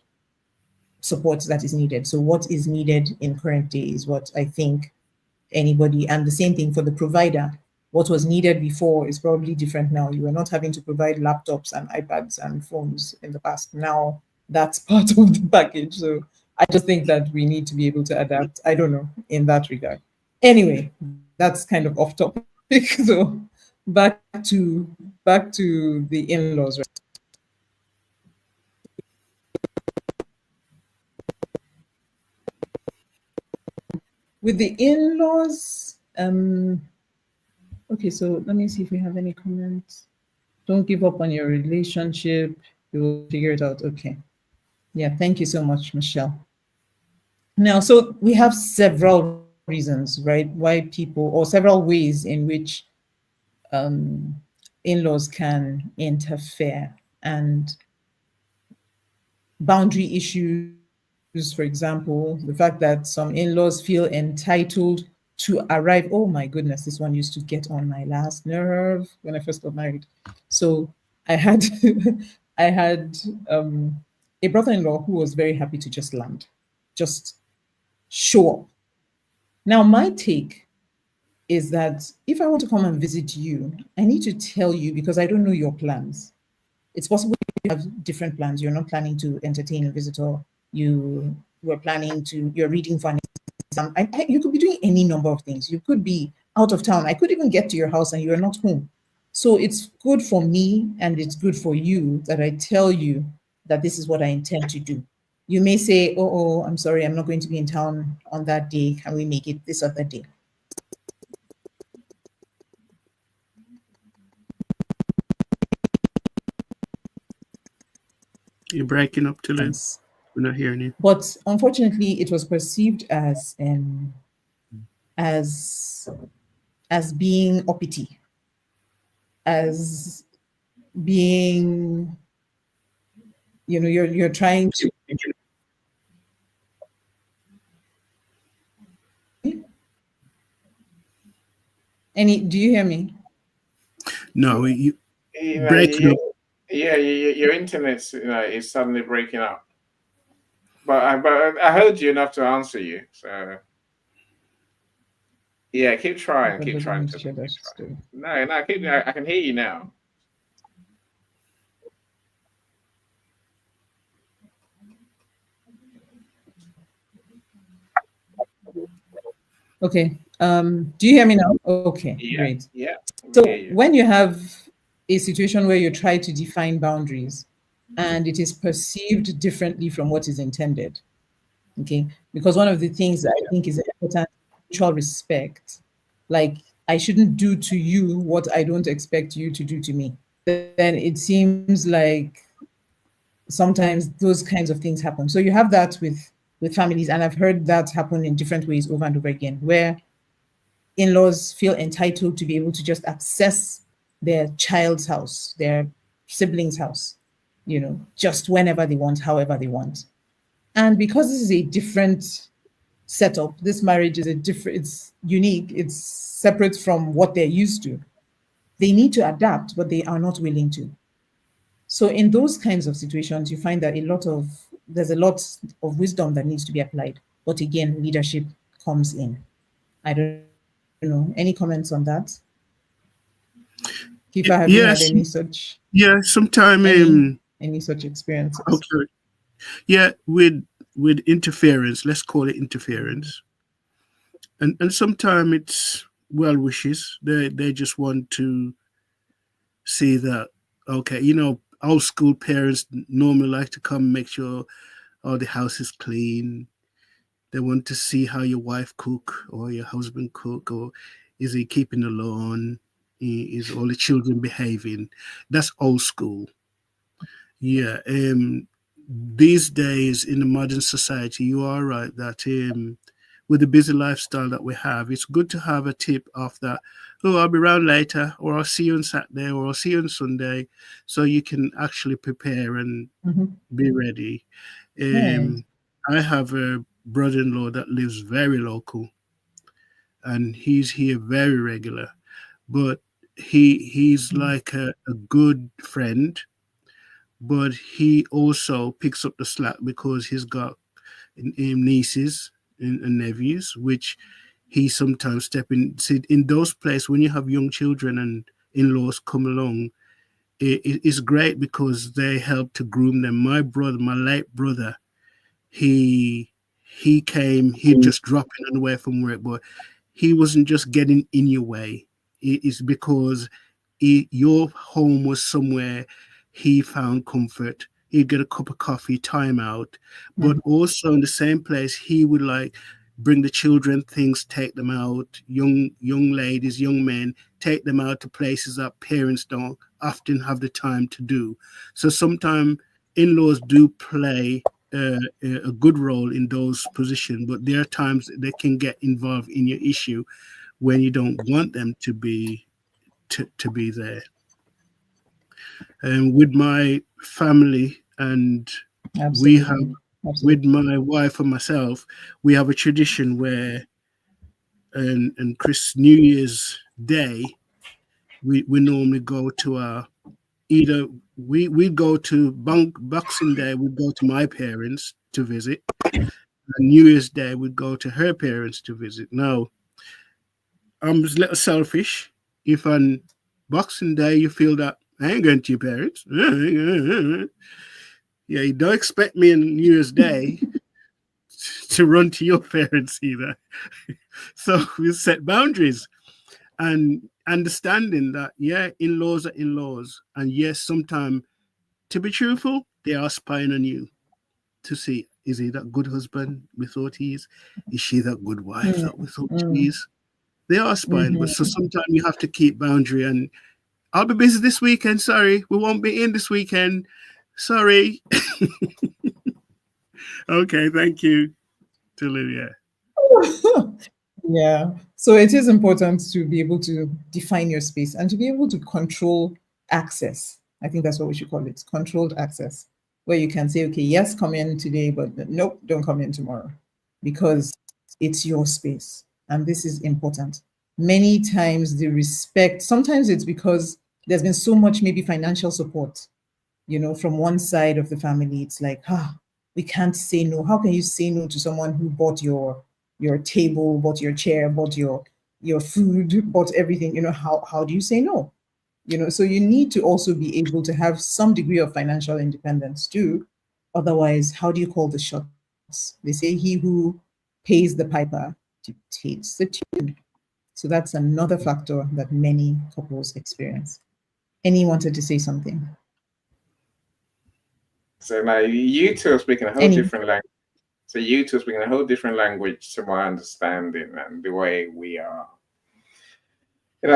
support that is needed. So what is needed in current day is what I think anybody, and the same thing for the provider. What was needed before is probably different now. You were not having to provide laptops and iPads and phones in the past. Now that's part of the package. So I just think that we need to be able to adapt. I don't know in that regard. Anyway, that's kind of off topic. So back to the in-laws. Right? With the in-laws, okay, so let me see if we have any comments. Don't give up on your relationship. You will figure it out. Okay. Yeah, thank you so much, Michelle. Now, so we have several reasons, right, why people, or several ways in which in-laws can interfere, and boundary issues, for example, the fact that some in-laws feel entitled to arrive. Oh my goodness, this one used to get on my last nerve when I first got married. So I had I had a brother-in-law who was very happy to just land, just show up. Now my take is that if I want to come and visit you, I need to tell you because I don't know your plans. It's possible you have different plans. You're not planning to entertain a visitor. You're reading for an exam. You could be doing any number of things. You could be out of town. I could even get to your house and you're not home. So it's good for me and it's good for you that I tell you that this is what I intend to do. You may say, oh, I'm sorry, I'm not going to be in town on that day. Can we make it this other day? You're breaking up, Tulu. We're not hearing you. But unfortunately, it was perceived as as being uppity, as being, you're trying to. Do you hear me? No, you You know, breaking up. yeah, your internet's is suddenly breaking up. But I heard you enough to answer you. So yeah, But keep doesn't trying mean to to share that keep trying. story. No, keep. I can hear you now. Okay. Do you hear me now? Okay, Yeah, great. yeah, we hear So you. when you have a situation where you try to define boundaries and it is perceived differently from what is intended, okay, because one of the things that I think is important, mutual respect. Like, I shouldn't do to you what I don't expect you to do to me. Then it seems like sometimes those kinds of things happen. So you have that with families, and I've heard that happen in different ways over and over again, where in-laws feel entitled to be able to just access their child's house, their sibling's house, just whenever they want, however they want. And because this is a different setup, this marriage is it's unique, it's separate from what they're used to. They need to adapt, but they are not willing to. So in those kinds of situations, you find that there's a lot of wisdom that needs to be applied. But again, leadership comes in. I don't know. Any comments on that? Kifa, have you had Yes, yeah. Sometime any such experiences? okay. Yeah, with interference. Let's call it interference. And sometimes it's well wishes. They just want to see that, okay, old school parents normally like to come make sure all the house is clean. They want to see how your wife cook or your husband cook, or is he keeping the lawn? Is all the children behaving? That's old school. Yeah. these days in the modern society, you are right that with the busy lifestyle that we have, it's good to have a tip of that. Oh, I'll be around later, or I'll see you on Saturday, or I'll see you on Sunday, so you can actually prepare and be ready. Right. I have a brother-in-law that lives very local, and he's here very regular. But he's like a good friend, but he also picks up the slack because he's got nieces and nephews, which he sometimes step in. See, in those places when you have young children and in-laws come along, it's great because they help to groom them. My brother, my late brother, he he came, he'd just drop in on the way from work, but he wasn't just getting in your way. It's because your home was somewhere he found comfort. He'd get a cup of coffee, time out, but also in the same place he would like bring the children things, take them out, young ladies, young men, take them out to places that parents don't often have the time to do. So sometimes in-laws do play a good role in those positions, but there are times they can get involved in your issue when you don't want them to be there. And with my family, and we have Absolutely. with Absolutely. my wife and myself, we have a tradition where and Chris New Year's Day we normally go to our either we go to Boxing Day, we go to my parents to visit, and New Year's Day we go to her parents to visit. Now I'm a little selfish. If on Boxing Day you feel that I ain't going to your parents, yeah, you don't expect me on New Year's Day to run to your parents either. So we set boundaries and understanding that, yeah, in-laws are in-laws. And yes, sometimes, to be truthful, they are spying on you to see, is he that good husband we thought he is? Is she that good wife that we thought she is? They are spying, but so sometimes you have to keep boundary. And I'll be busy this weekend. Sorry, we won't be in this weekend. Sorry. Okay, thank you, Tulivia. Yeah. So it is important to be able to define your space and to be able to control access. I think that's what we should call it, controlled access, where you can say, okay, yes, come in today, but nope, don't come in tomorrow because it's your space. And this is important. Many times the respect, sometimes it's because there's been so much maybe financial support, from one side of the family. It's like, we can't say no. How can you say no to someone who bought your table, bought your chair, bought your food, bought everything? How do you say no? So you need to also be able to have some degree of financial independence too. Otherwise, how do you call the shots? They say he who pays the piper dictates the tune. So that's another factor that many couples experience. Any wanted to say something? So now you two are speaking a whole Any? different language. So you two are speaking a whole different language to my understanding and the way we are.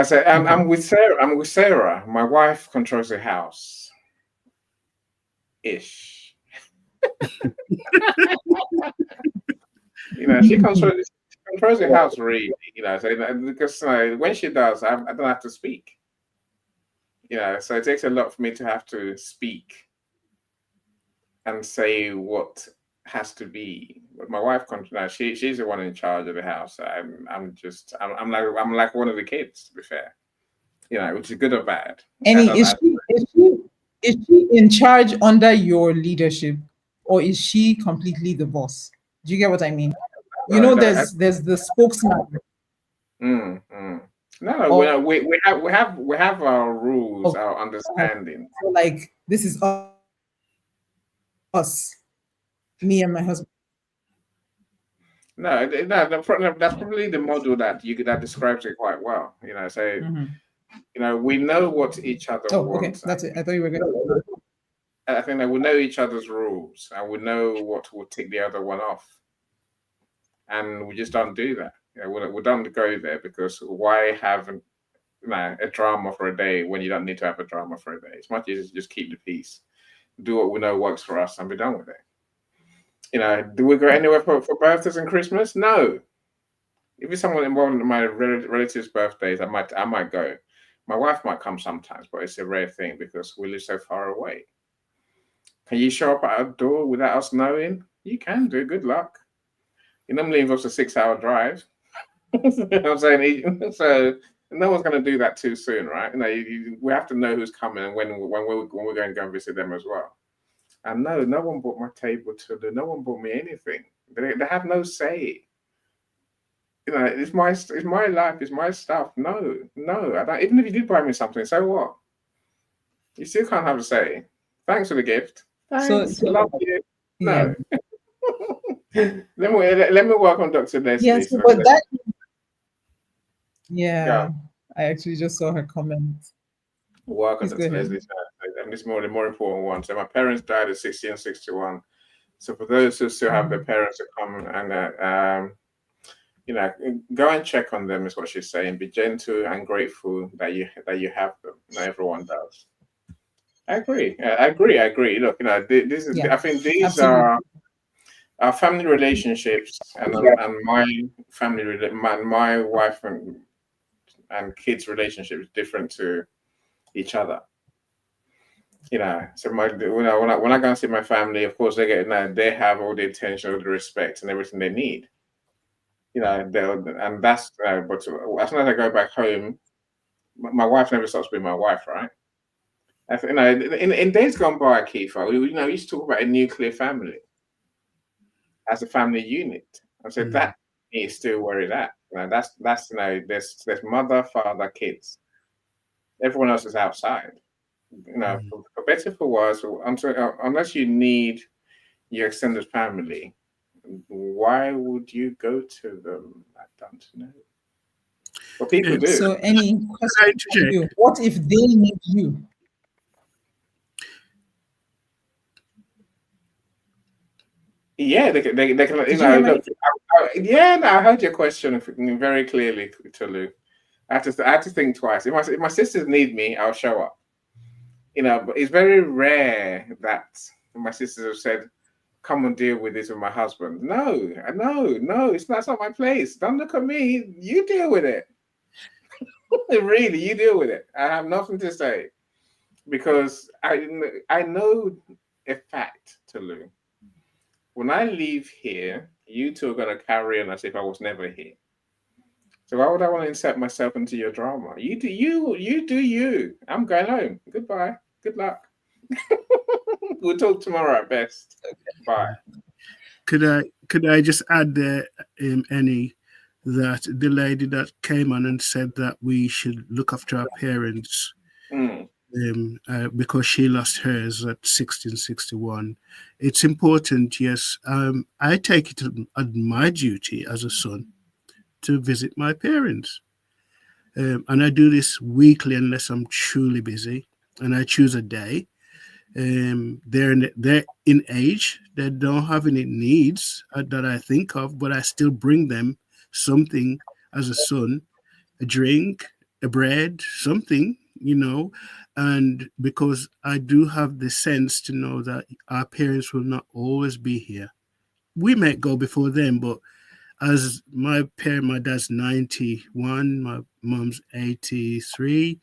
So I'm with Sarah. I'm with Sarah. My wife controls the house, ish. She controls the house really. So because when she does, I don't have to speak. So it takes a lot for me to have to speak and say what has to be. But my wife controls. She's the one in charge of the house. I'm like one of the kids. To be fair, which is good or bad. I Any, don't. is she in charge under your leadership, or is she completely the boss? Do you get what I mean? There's the spokesman. Mm, mm. No, Or we have our rules, of our understanding. like, this is us, me and my husband. No, that's probably the model that describes it quite well. So we know what each other Oh, okay, wants. that's it. I thought you were going. I think that we know each other's rules and we know what will tick the other one off, and we just don't do that. We don't go there because why have a drama for a day when you don't need to have a drama for a day? It's much easier to just keep the peace. do what we know works for us, and be done with it. You know, do we go anywhere for birthdays and Christmas? No. If it's someone in one of my relatives' birthdays, I might go. My wife might come sometimes, but it's a rare thing because we live so far away. Can you show up at our door without us knowing? You can do. Good luck. It normally involves a 6-hour drive. You know what I'm saying? So no one's going to do that too soon, right? You know, we have to know who's coming and when we're going to go and visit them as well. And no one bought my table to do. No one bought me anything. They have no say. You know, it's my life, it's my stuff. No, I don't. Even if you did buy me something, so what? You still can't have a say. Thanks for the gift. Thanks. So Love you. yeah. No. let me welcome Dr. Leslie. Yes, So but that. Yeah, yeah. I actually just saw her comment. Welcome, Please go Dr. ahead. Leslie. And this is more the more important one. So my parents died at 60 and 61. So for those who still have their parents to come and you know, go and check on them is what she's saying. Be gentle and grateful that you have them. Not everyone does. I agree. Look, you know, this is. Yeah, I think these absolutely. are our family relationships, and my family, my wife and kids' relationship is different to each other. You know, so when I go and see my family, of course they have all the attention, all the respect, and everything they need. You know, and that's but as soon as I go back home, my wife never stops being my wife, right? You know, in days gone by, Kiefer, we used to talk about a nuclear family as a family unit. I said that is still where it's at. You know, that's you know, there's mother, father, kids. Everyone else is outside. You know, for better for worse, unless you need your extended family, why would you go to them? I don't know. But people do. So, any question for you? What if they need you? Yeah, they can. You know, look. I heard your question very clearly, Tolu. I had to think twice. If my sisters need me, I'll show up. You know, but it's very rare that my sisters have said, "Come and deal with this with my husband." No, that's not my place. Don't look at me. You deal with it. Really, you deal with it. I have nothing to say because I know a fact, Tolu. When I leave here, you two are going to carry on as if I was never here. So why would I want to insert myself into your drama? You do you. I'm going home. Goodbye. Good luck. We'll talk tomorrow at best. Bye. Could I just add there, Annie, that the lady that came on and said that we should look after our parents because she lost hers at 1661. It's important, yes. I take it as my duty as a son to visit my parents. And I do this weekly unless I'm truly busy, and I choose a day. They're in age. They don't have any needs that I think of, but I still bring them something as a son, a drink, a bread, something, and because I do have the sense to know that our parents will not always be here. We might go before them, but as my dad's 91, my mom's 83,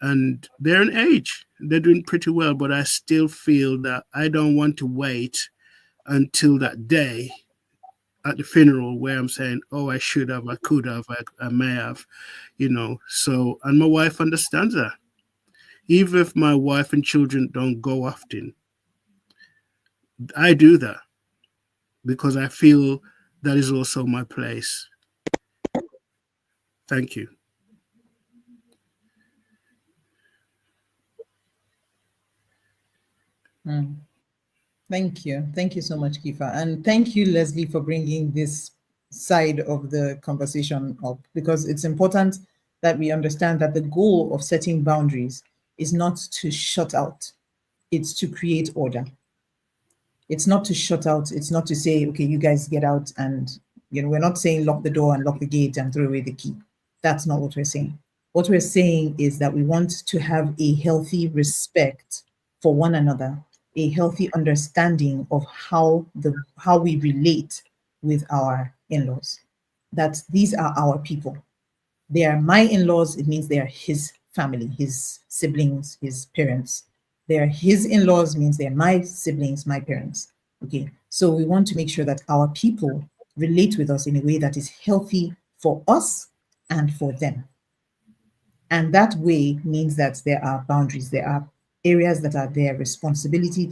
and they're an age. They're doing pretty well, but I still feel that I don't want to wait until that day at the funeral where I'm saying, oh, I should have, I could have, I may have, So, and my wife understands that. Even if my wife and children don't go often, I do that because I feel that is also my place. Thank you. Thank you. Thank you so much, Kifa. And thank you, Leslie, for bringing this side of the conversation up, because it's important that we understand that the goal of setting boundaries is not to shut out, it's to create order. It's not to shut out, it's not to say, okay, you guys get out, and we're not saying lock the door and lock the gate and throw away the key. That's not what we're saying. What we're saying is that we want to have a healthy respect for one another, a healthy understanding of how we relate with our in-laws. That these are our people. They are my in-laws. It means they are his family, his siblings, his parents. They are his in-laws means they are my siblings, my parents. Okay, so we want to make sure that our people relate with us in a way that is healthy for us and for them. And that way means that there are boundaries, there are areas that are their responsibility.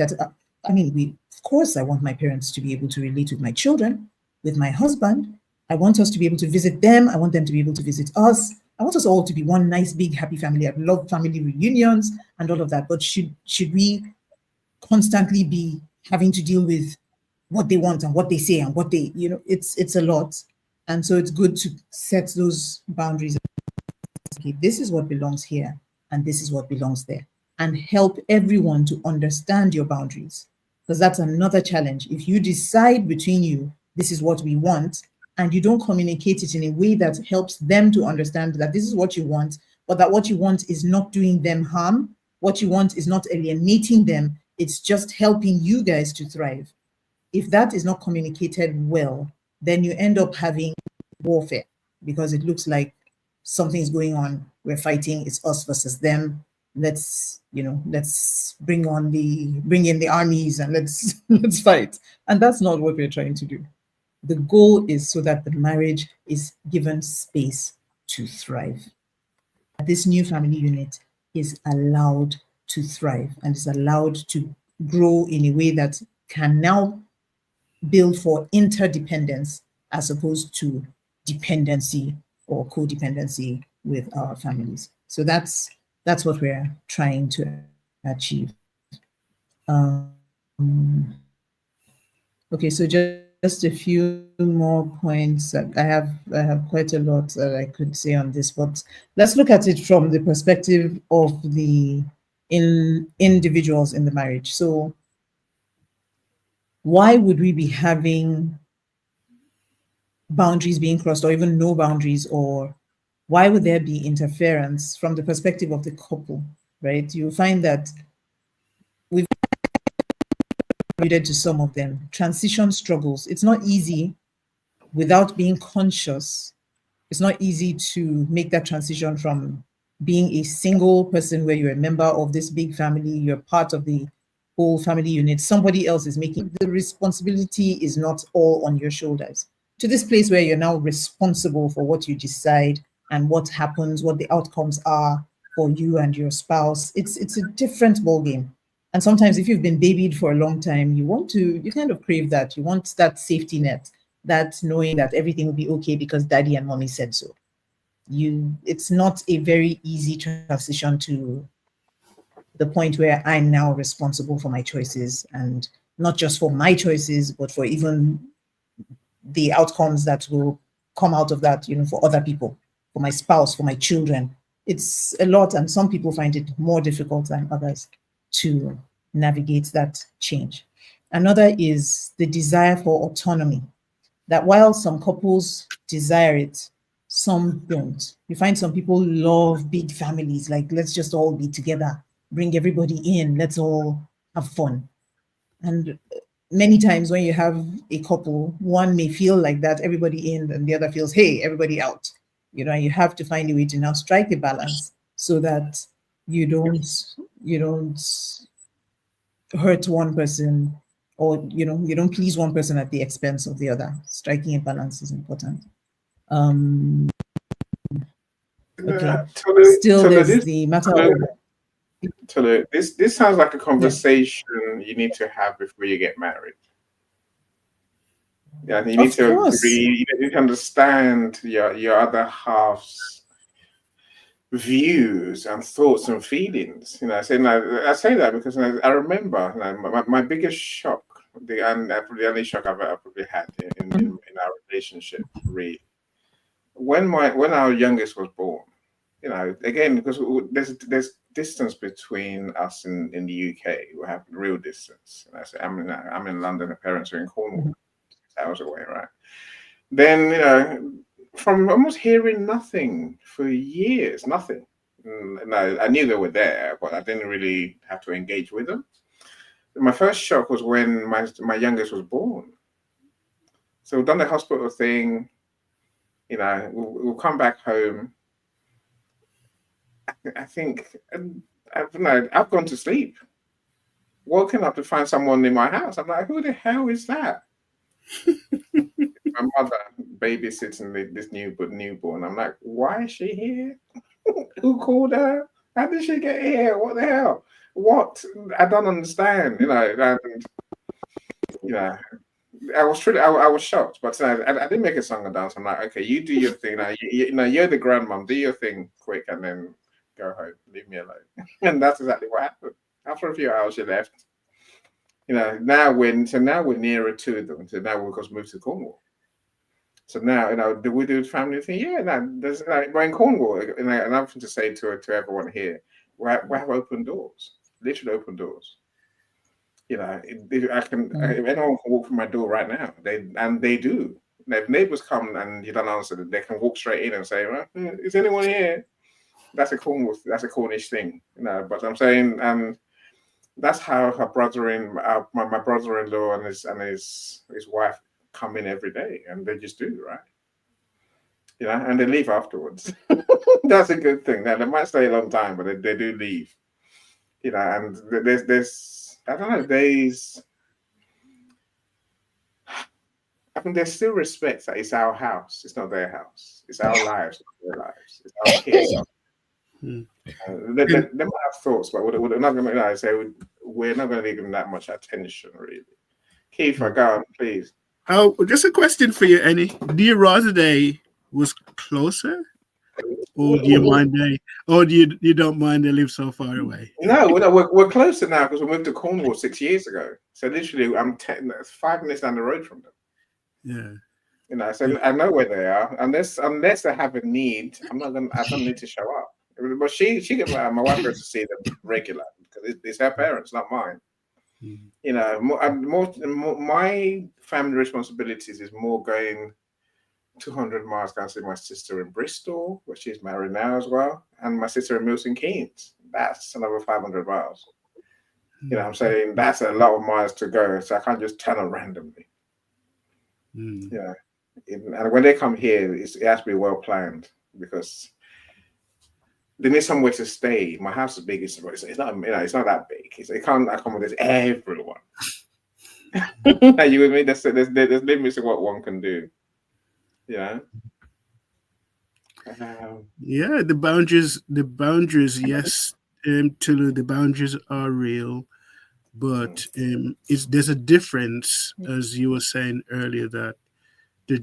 I mean, of course, I want my parents to be able to relate with my children, with my husband. I want us to be able to visit them. I want them to be able to visit us. I want us all to be one nice, big, happy family. I love family reunions and all of that. But should we constantly be having to deal with what they want and what they say and what they, it's a lot. And so it's good to set those boundaries. Okay, this is what belongs here and this is what belongs there, and help everyone to understand your boundaries, because that's another challenge. If you decide between you, this is what we want, and you don't communicate it in a way that helps them to understand that this is what you want, but that what you want is not doing them harm, what you want is not alienating them, it's just helping you guys to thrive. If that is not communicated well, then you end up having warfare, because it looks like something's going on. We're fighting. It's us versus them. Let's bring in the armies and let's let's fight. And that's not what we're trying to do. The goal is so that the marriage is given space to thrive. This new family unit is allowed to thrive and is allowed to grow in a way that can now build for interdependence as opposed to dependency or codependency with our families. So that's what we're trying to achieve. Okay, so just a few more points. I have quite a lot that I could say on this, but let's look at it from the perspective of the individuals in the marriage. So why would we be having boundaries being crossed, or even no boundaries, or why would there be interference from the perspective of the couple, right? You find that we've alluded to some of them. Transition struggles. It's not easy without being conscious. It's not easy to make that transition from being a single person where you're a member of this big family, you're part of the whole family unit, somebody else is making the responsibility is not all on your shoulders, to this place where you're now responsible for what you decide and what happens, what the outcomes are for you and your spouse. It's a different ballgame. And sometimes if you've been babied for a long time, you kind of crave that. You want that safety net, that knowing that everything will be okay because daddy and mommy said so. It's not a very easy transition to the point where I'm now responsible for my choices, and not just for my choices, but for even the outcomes that will come out of that, for other people, for my spouse, for my children. It's a lot, and some people find it more difficult than others to navigate that change. Another is the desire for autonomy, that while some couples desire it, some don't. You find some people love big families, like let's just all be together, bring everybody in, let's all have fun. And many times when you have a couple, one may feel like that, everybody in, and the other feels, hey, everybody out. You have to find a way to now strike a balance so that you don't hurt one person, or you don't please one person at the expense of the other. Striking a balance is important. Okay. Still, there's the matter of this sounds like a conversation you need to have before you get married. Yeah, you need Of to course. agree. You need to understand your other half's views and thoughts and feelings. I say that because I remember my biggest shock, and the only shock I've probably had in our relationship, really, when our youngest was born. Again, because there's distance between us in the UK. We have real distance. I'm in London. The parents are in Cornwall, 6 hours away, right? Then from almost hearing nothing for years, nothing. And I knew they were there, but I didn't really have to engage with them. My first shock was when my youngest was born. So we've done the hospital thing. We'll come back home. I think I've gone to sleep, woken up to find someone in my house. I'm like, who the hell is that? My mother babysitting this newborn. I'm like, why is she here? Who called her? How did she get here? What the hell? What? I don't understand. And I was truly, I was shocked, but I didn't make a song and dance. I'm like, okay, you do your thing now. You're the grandmom. Do your thing quick, and then go home. Leave me alone. And that's exactly what happened. After a few hours, she left. Now we're nearer to them. So now we've moved to Cornwall. So now, do we do the family thing? Yeah, no, there's we're in Cornwall, and another thing to say to everyone here, we have open doors, literally open doors. If anyone can walk through my door right now, they do. If neighbors come and you don't answer them, they can walk straight in and say, well, is anyone here? That's a Cornish thing, But I'm saying, that's how her my brother-in-law and his wife come in every day, and they just do, right? And they leave afterwards. That's a good thing. Now they might stay a long time, but they do leave. And there's I don't know, I think there's still respect that it's our house, it's not their house. It's our lives, not their lives. It's our kids. They might have thoughts, but we're not going to say we're not going to give them that much attention, really. Keith, go on, please. Oh, just a question for you, Annie. Do you rather they was closer, or do you mind or do you don't mind they live so far away? No, we're closer now because we moved to Cornwall 6 years ago. So literally, I'm 5 minutes down the road from them. Yeah. So I know where they are. Unless they have a need, I don't need to show up. But my wife goes to see them regular because it's her parents, not mine. My family responsibilities is more going 200 miles down to see my sister in Bristol, where she's married now as well, and my sister in Milton Keynes. That's another 500 miles. I'm saying that's a lot of miles to go, so I can't just turn up randomly. And when they come here, it has to be well planned because they need somewhere to stay. My house is big. It's not that big. It can't accommodate everyone. Are you with me? There's limits to what one can do. Yeah, the boundaries. Yes, Tulu, the boundaries are real, but there's a difference, as you were saying earlier, that the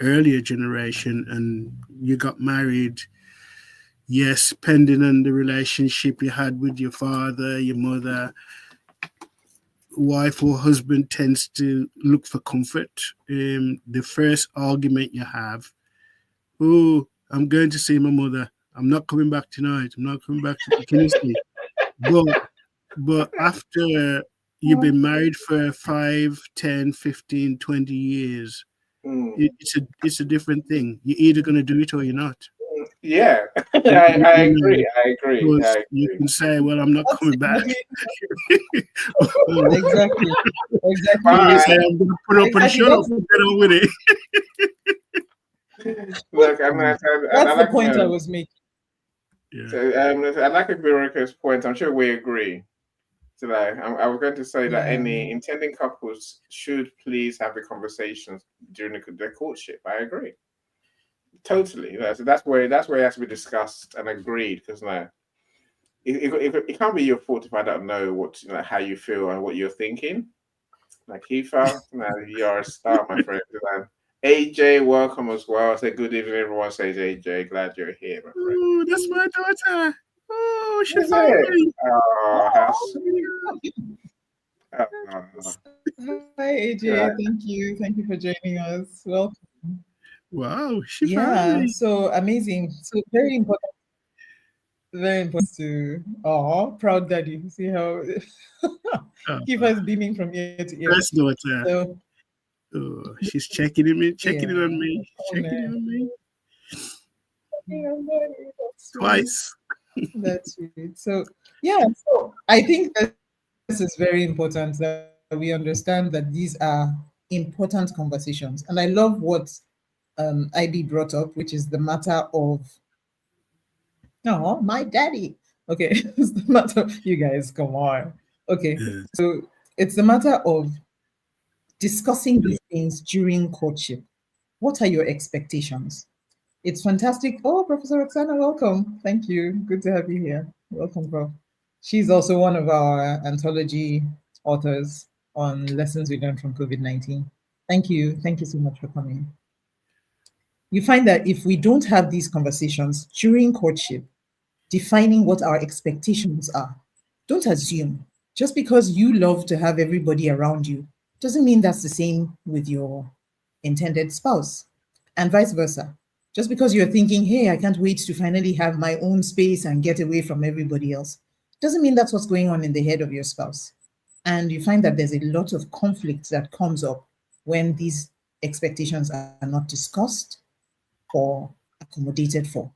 earlier generation, and you got married. Yes, depending on the relationship you had with your father, your mother, wife or husband tends to look for comfort. The first argument you have, oh, I'm going to see my mother. I'm not coming back tonight. I'm not coming back. Can you see? But after you've been married for 5, 10, 15, 20 years, it's a different thing. You're either going to do it or you're not. Yeah, I agree. You can say, well, I'm not coming back. Exactly. You say, I'm going to put up and shut up and get on with it. Look, that's the point I was making. Yeah. So, I like Ibirika's point. I'm sure we agree. So, I was going to say that any intending couples should please have the conversations during their courtship. I agree. Totally. So that's where it has to be discussed and agreed. Because it can't be your fault if I don't know how you feel and what you're thinking. Like Kifa, you're a star, my friend. AJ, welcome as well. Say good evening, everyone. Says AJ, glad you're here, my friend. Oh, that's my daughter. Oh, she found me. Oh, how sweet. Hi AJ, thank you for joining us. Welcome. Wow, she found me. So amazing. So very important to proud daddy. See how Kifa is beaming from ear to ear. First daughter. So, she's checking it on me. Checking it on me. Twice. That's it. So yeah, so I think this is very important that we understand that these are important conversations. And I love what IB brought up, which is the matter of oh my daddy. Okay, it's the matter. You guys, come on. Okay, Yeah. so it's the matter of discussing these things during courtship. What are your expectations? It's fantastic. Oh, Professor Roxana, welcome. Thank you. Good to have you here. Welcome, Prof. She's also one of our anthology authors on lessons we learned from COVID-19. Thank you. Thank you so much for coming. You find that if we don't have these conversations during courtship, defining what our expectations are, don't assume. Just because you love to have everybody around you doesn't mean that's the same with your intended spouse, and vice versa. Just because you're thinking, hey, I can't wait to finally have my own space and get away from everybody else, doesn't mean that's what's going on in the head of your spouse. And you find that there's a lot of conflict that comes up when these expectations are not discussed or accommodated for.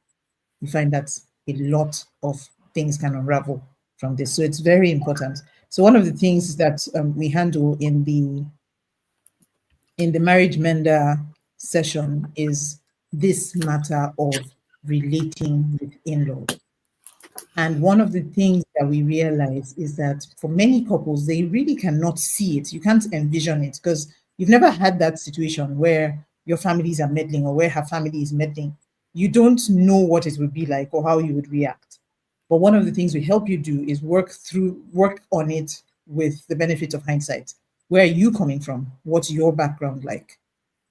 You find that a lot of things can unravel from this. So it's very important. So one of the things that we handle in the marriage mender session is this matter of relating with in-laws. And one of the things that we realize is that for many couples, they really cannot see it. You can't envision it because you've never had that situation where your families are meddling or where her family is meddling. You don't know what it would be like or how you would react. But one of the things we help you do is work on it with the benefit of hindsight. Where are you coming from? What's your background like?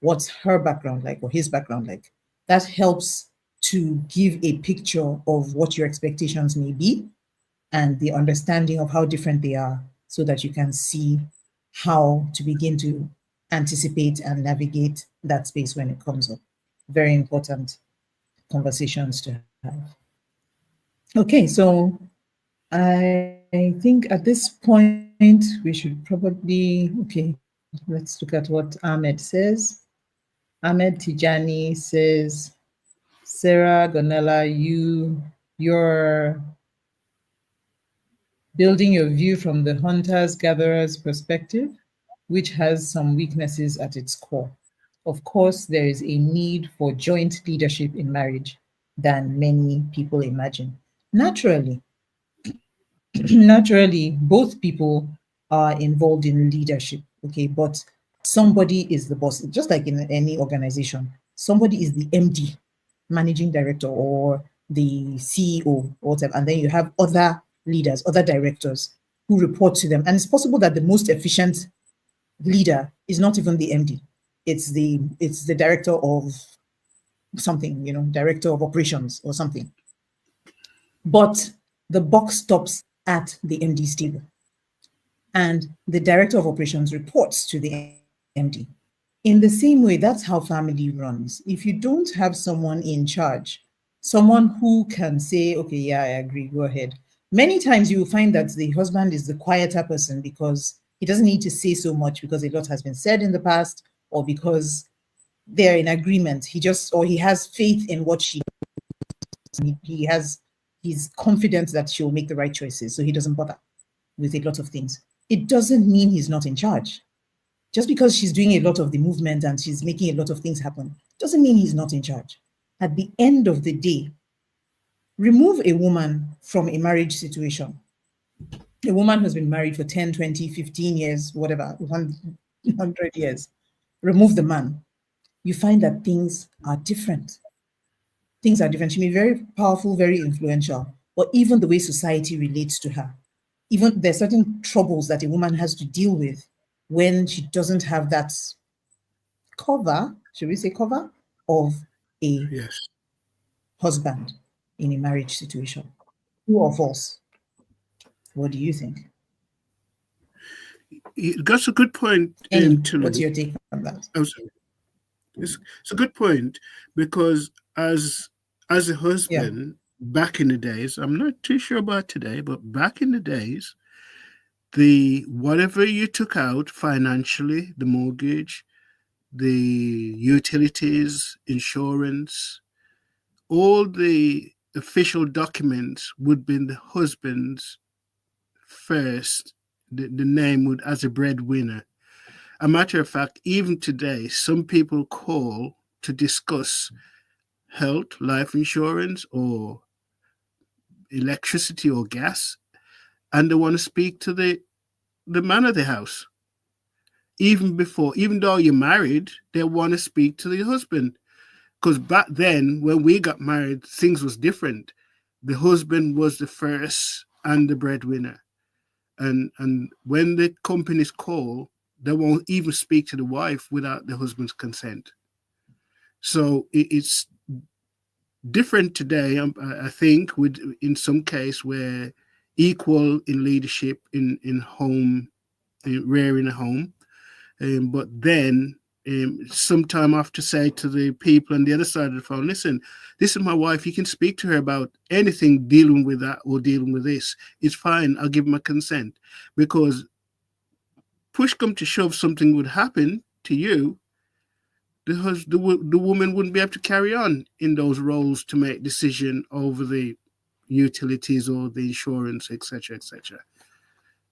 What's her background like or his background like? That helps to give a picture of what your expectations may be and the understanding of how different they are so that you can see how to begin to anticipate and navigate that space when it comes up. Very important conversations to have. Okay, so I think at this point we should probably, okay, let's look at what Ahmed says. Ahmed Tijani says, Sarah Gonella, you're building your view from the hunters-gatherers perspective, which has some weaknesses at its core. Of course, there is a need for joint leadership in marriage than many people imagine. Naturally, naturally, both people are involved in leadership, okay, but somebody is the boss, just like in any organization. Somebody is the MD, managing director, or the CEO, or whatever, and then you have other leaders, other directors who report to them. And it's possible that the most efficient leader is not even the MD. It's the director of something, director of operations or something. But the buck stops at the MD's table. And the director of operations reports to the MD. In the same way, that's how family runs. If you don't have someone in charge, someone who can say, okay, yeah, I agree, go ahead. Many times you will find that the husband is the quieter person because he doesn't need to say so much because a lot has been said in the past or because they're in agreement. He has faith in what she does. He's confident that she'll make the right choices. So he doesn't bother with a lot of things. It doesn't mean he's not in charge. Just because she's doing a lot of the movement and she's making a lot of things happen, doesn't mean he's not in charge. At the end of the day, remove a woman from a marriage situation. A woman who's been married for 10, 20, 15 years, whatever, 100 years. Remove the man. You find that things are different. Things are different. She may be very powerful, very influential, but even the way society relates to her, even there's certain troubles that a woman has to deal with when she doesn't have that cover, should we say cover, of a Yes. husband in a marriage situation. True or false? What do you think? That's a good point Any, in what's Tulu. your take on that? I'm sorry. It's a good point because as a Yeah. husband back in the days, I'm not too sure about today, but back in the days, the whatever you took out financially, the mortgage, the utilities, insurance, all the official documents would be the husband's first, the name would as a breadwinner. A matter of fact, even today, some people call to discuss health, life insurance, or electricity or gas, and they want to speak to the man of the house. Even though you're married, they want to speak to the husband. Because back then, when we got married, things was different. The husband was the first and the breadwinner. And when the companies call, they won't even speak to the wife without the husband's consent. So it's different today, I think, with in some case where equal in leadership in home, rearing a home, but then sometime I have to say to the people on the other side of the phone, listen, this is my wife. You can speak to her about anything dealing with that or dealing with this. It's fine. I'll give my consent, because push come to shove, something would happen to you. The woman wouldn't be able to carry on in those roles to make decision over the utilities or the insurance, etc., etc.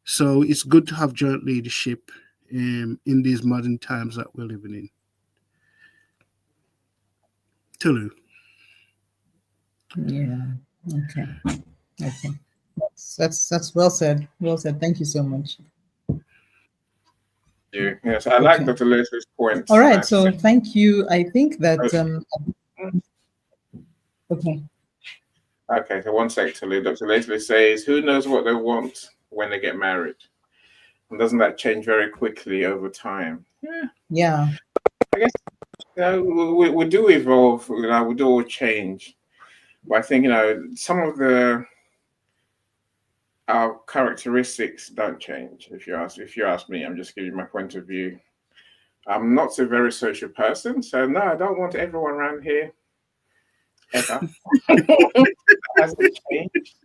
So it's good to have joint leadership in these modern times that we're living in. Tulu. Yeah. Okay. Okay. That's well said. Well said. Thank you so much. Yes, I like Dr. Leslie's points. All right. So thank you. I think that okay. Okay, so one sec, Tulu. Dr. Leslie says, who knows what they want when they get married? And doesn't that change very quickly over time? Yeah. I guess we do evolve, we do all change. But I think, some of our characteristics don't change. If you ask me, I'm just giving you my point of view. I'm not a very social person, so no, I don't want everyone around here ever. Hasn't changed.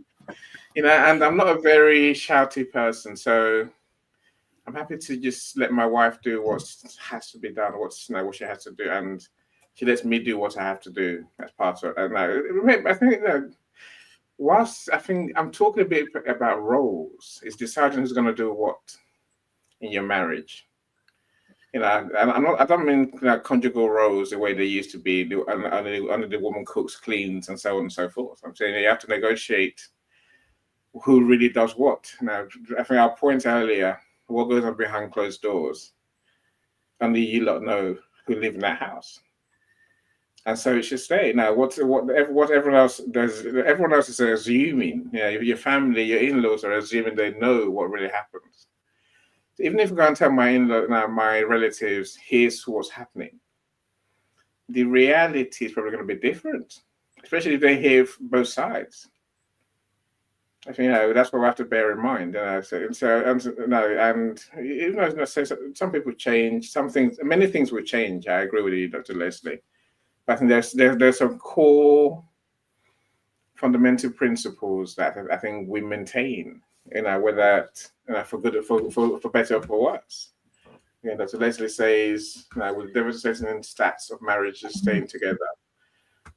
And I'm not a very shouty person, so I'm happy to just let my wife do what has to be done, what she has to do, and she lets me do what I have to do as part of it. And I think whilst I think I'm talking a bit about roles, it's deciding who's going to do what in your marriage. I don't mean conjugal roles the way they used to be. Only the woman cooks, cleans, and so on and so forth. I'm saying you have to negotiate who really does what. Now, I think our point earlier, what goes on behind closed doors, only you lot know who live in that house. And so it should stay. Now, what everyone else does, everyone else is assuming. Your family, your in-laws are assuming they know what really happens. Even if I go and tell my in-law, my relatives, here's what's happening, the reality is probably going to be different, especially if they hear both sides. I think that's what we have to bear in mind. And even though some people change, many things will change. I agree with you, Dr. Leslie. But I think there's some core fundamental principles that I think we maintain. Whether for good, for better or for worse. Dr. Leslie says, with devastating stats of marriages staying together,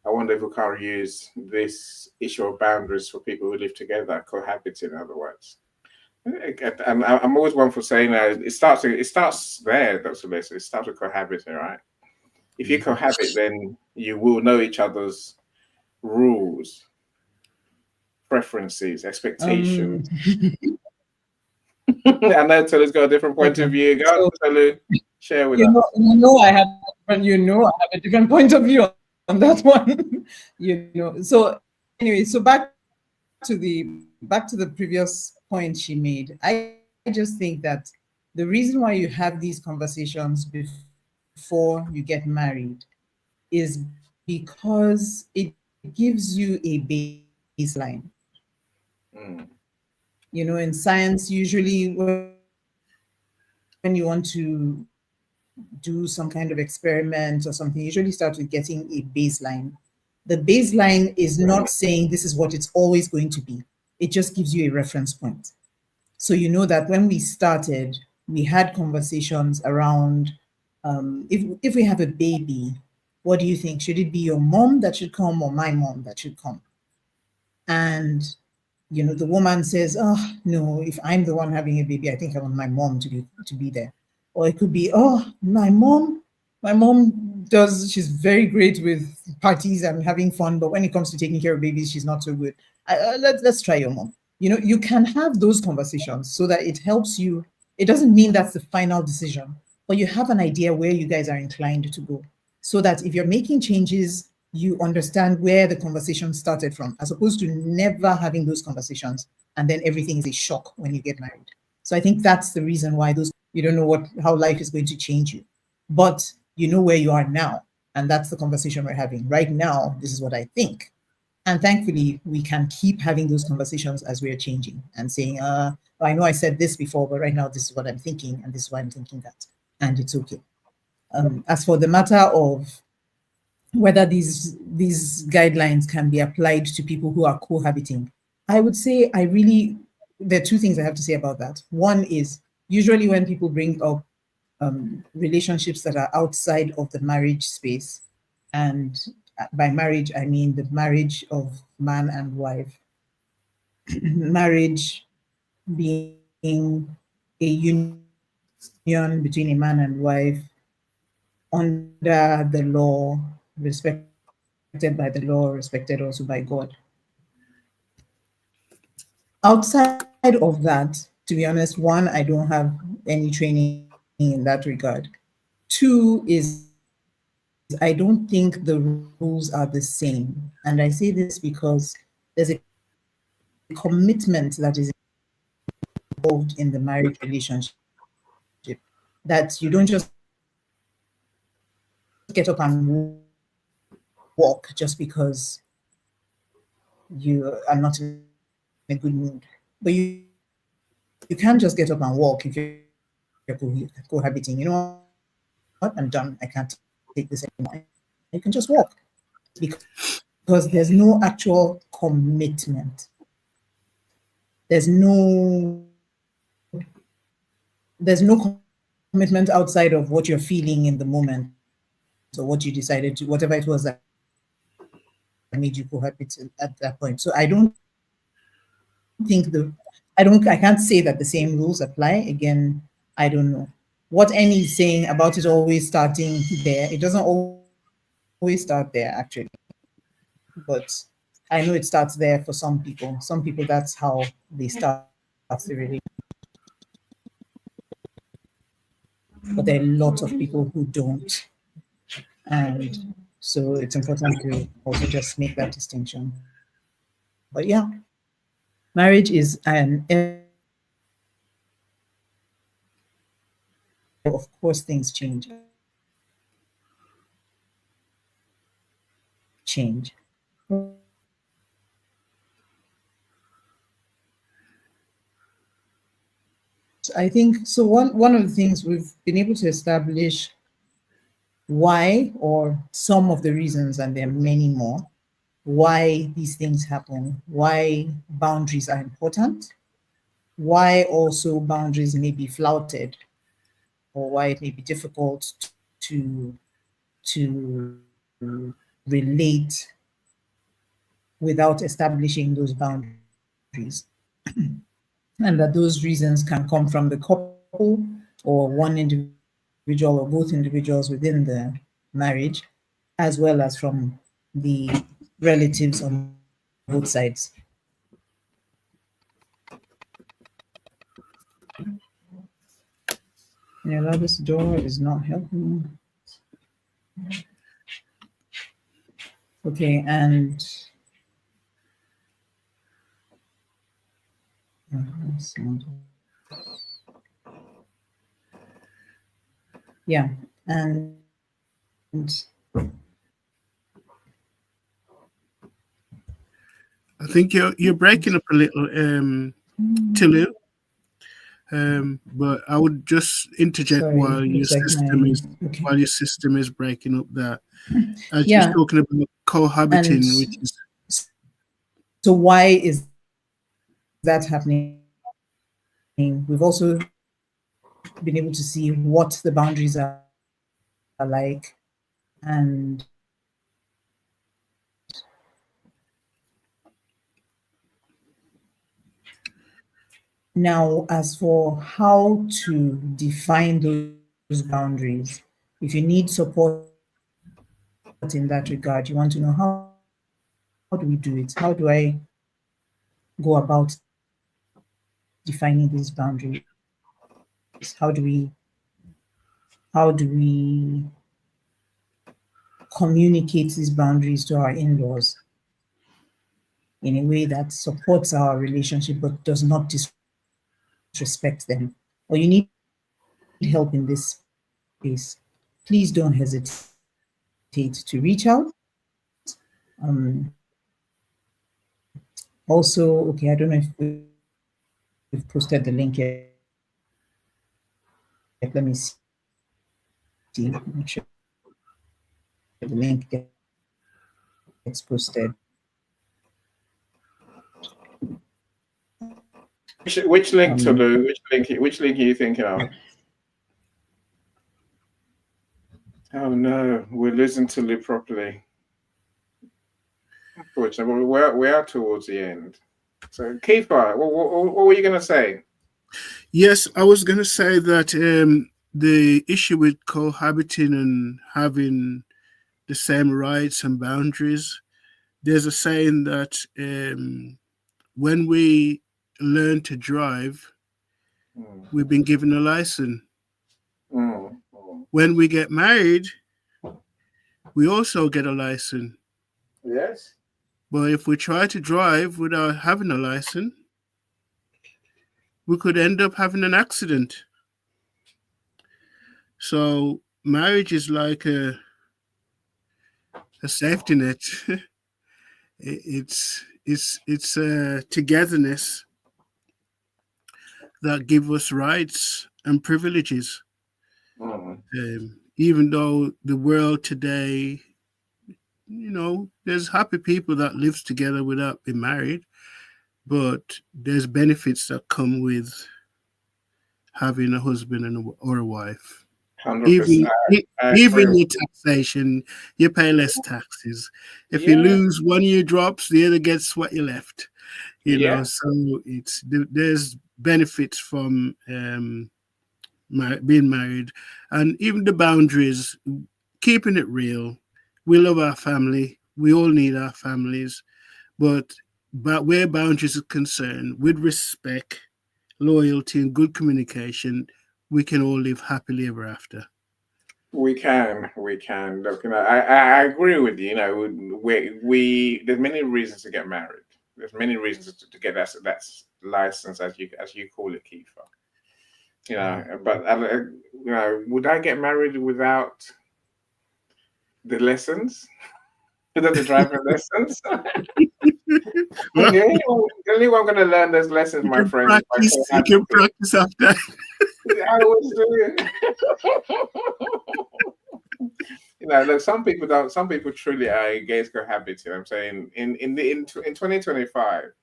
I wonder if we can't use this issue of boundaries for people who live together, cohabiting, in other words. And I'm always one for saying it starts there, Dr. Leslie. It starts with cohabiting, right? If you cohabit, then you will know each other's rules, preferences, expectations. I know Tulu's got a different point of view. Go, Tulu, share with us. I have a different point of view on that one. So anyway, so back to the previous point she made. I just think that the reason why you have these conversations before you get married is because it gives you a baseline. In science, usually when you want to do some kind of experiment or something, you usually start with getting a baseline. The baseline is not saying this is what it's always going to be. It just gives you a reference point. So you know that when we started, we had conversations around, if we have a baby, what do you think? Should it be your mom that should come or my mom that should come? and the woman says, "Oh no, if I'm the one having a baby, I think I want my mom to be there." Or it could be, "Oh, my mom she's very great with parties and having fun, but when it comes to taking care of babies, she's not so good. Let's try your mom." You can have those conversations so that it helps you. It doesn't mean that's the final decision, but you have an idea where you guys are inclined to go, so that if you're making changes, you understand where the conversation started from, as opposed to never having those conversations and then everything is a shock when you get married. So I think that's the reason why you don't know how life is going to change you, but you know where you are now, and that's the conversation we're having right now. This is what I think, and thankfully we can keep having those conversations as we're changing and saying, I know I said this before, but right now this is what I'm thinking, and this is why I'm thinking that, and it's okay. As for the matter of whether these guidelines can be applied to people who are cohabiting, I would say there are two things I have to say about that. One is, usually when people bring up relationships that are outside of the marriage space, and by marriage I mean the marriage of man and wife, marriage being a union between a man and wife under the law, respected by the law, respected also by God. Outside of that, to be honest, one, I don't have any training in that regard. Two is, I don't think the rules are the same. And I say this because there's a commitment that is involved in the marriage relationship, that you don't just get up and walk just because you are not in a good mood. But you can just get up and walk if you're cohabiting. You know what? I'm done. I can't take this anymore. You can just walk, because there's no actual commitment. There's no commitment outside of what you're feeling in the moment, or what you decided to, whatever it was that made you cohabit at that point. So I can't say that the same rules apply. Again, I don't know what Annie is saying about it always starting there. It doesn't always start there, actually, but I know it starts there for some people. Some people, that's how they start the relationship. But there are lots of people who don't, and so it's important to also just make that distinction. But yeah, marriage is an ever changing thing. Of course, things change. I think so. One of the things we've been able to establish why, or some of the reasons, and there are many more, why these things happen, why boundaries are important, why also boundaries may be flouted, or why it may be difficult to relate without establishing those boundaries. And that those reasons can come from the couple, or one individual, or both individuals within the marriage, as well as from the relatives on both sides. Yeah, this door is not helping. Okay, and yeah, and I think you're breaking up a little, Tilu. But I would just interject sorry, looks like okay. while your system is breaking up, that as you're Yeah, talking about and cohabiting, which is so why is that happening? We've also been able to see what the boundaries are like, and Now, as for how to define those boundaries, if you need support in that regard, you want to know how do we do it? How do I go about defining these boundaries? How do we communicate these boundaries to our in-laws in a way that supports our relationship but does not disrespect them? Or you need help in this space, please don't hesitate to reach out. Also, okay, I don't know if we've posted the link yet. Let me see. Make sure the link gets posted. Which link, Tolu? Which link are you thinking of? Oh no, we're losing Tolu properly. Unfortunately, we are towards the end. So, Kiefer, what were you going to say? Yes, I was going to say that the issue with cohabiting and having the same rights and boundaries, there's a saying that when we learn to drive, we've been given a license. When we get married, we also get a license. Yes. But if we try to drive without having a license, we could end up having an accident. So marriage is like a safety net. it's a togetherness that give us rights and privileges. Even though the world today, there's happy people that lives together without being married, but there's benefits that come with having a husband or a wife. 100%. Even your taxation, you pay less taxes. If you lose, one year drops, the other gets what you left. So there's benefits from being married, and even the boundaries, keeping it real. We love our family. We all need our families, but where boundaries are concerned, with respect, loyalty, and good communication, we can all live happily ever after. We can. Look, I agree with you. We there's many reasons to get married. There's many reasons to get that license, as you call it, Kiefer. But would I get married without the lessons? Without the driving lessons? The only one going to learn those lessons, my friend. You can practice after. I always do it. Look, some people truly are against cohabiting. I'm saying in 2025,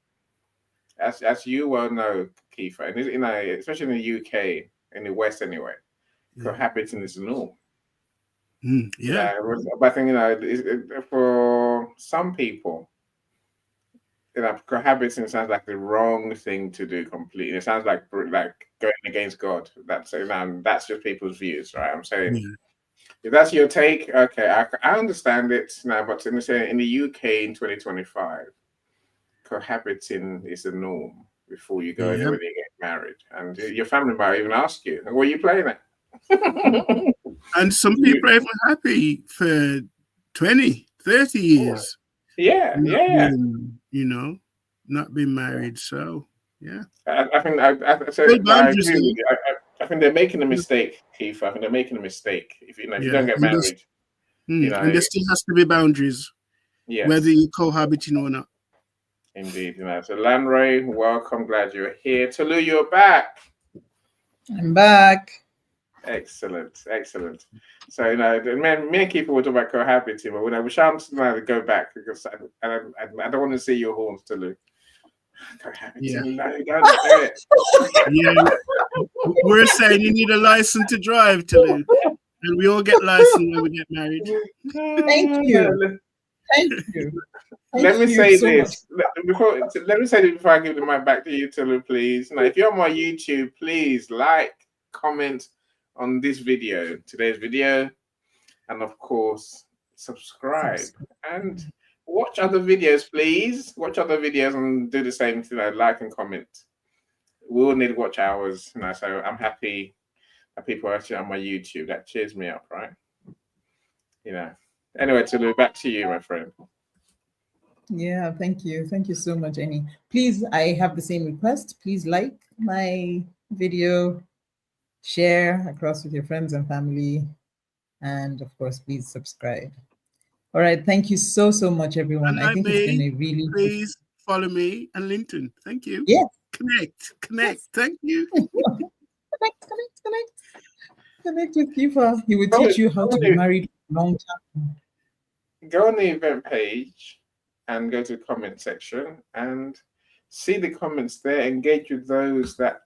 as you well know, Kiefer, and especially in the UK, in the West anyway, cohabiting is the norm. But I think for some people, cohabiting sounds like the wrong thing to do completely. It sounds like going against God. That's just people's views, right? I'm saying if that's your take, okay, I understand it now. But in the UK in 2025, cohabiting is the norm before you go anywhere to get married, and your family might even ask you, "What are you playing at?" And some people are even happy for 20, 30 years. Not being married. So, I think I agree with you. I think they're making a mistake, Keith. I think they're making a mistake. If you don't get married, and there still has to be boundaries, whether you're cohabiting or not. Indeed, So, Lanray, welcome. Glad you're here. Tolu, you're back. I'm back. Excellent. So, me and Keith were talking about cohabiting, but we shan't go back because I don't want to see your horns, Tolu. Cohabiting, no, don't do it. We're saying you need a license to drive, Tolu, and we all get license when we get married. Thank you. let me you say so much. this let me say this before I give the mic back to you, Tulu, please. Now, if you're on my YouTube, please like, comment on this video, today's video, and of course, subscribe and watch other videos, please. Watch other videos and do the same thing. Like and comment. We all need watch hours, so I'm happy that people are actually on my YouTube. That cheers me up, right? Anyway, Tulu, back to you, my friend. Yeah, thank you. Thank you so much, Annie. Please, I have the same request. Please like my video, share across with your friends and family, and of course, please subscribe. All right. Thank you so much, everyone. And I like think it's been me, a really please follow me and Linton. Thank you. yeah. Connect. Yes. Thank you. Connect with Kifa. He will Go teach you how to be on married for a long time. go on the event page and go to the comment section and see the comments there. Engage with those that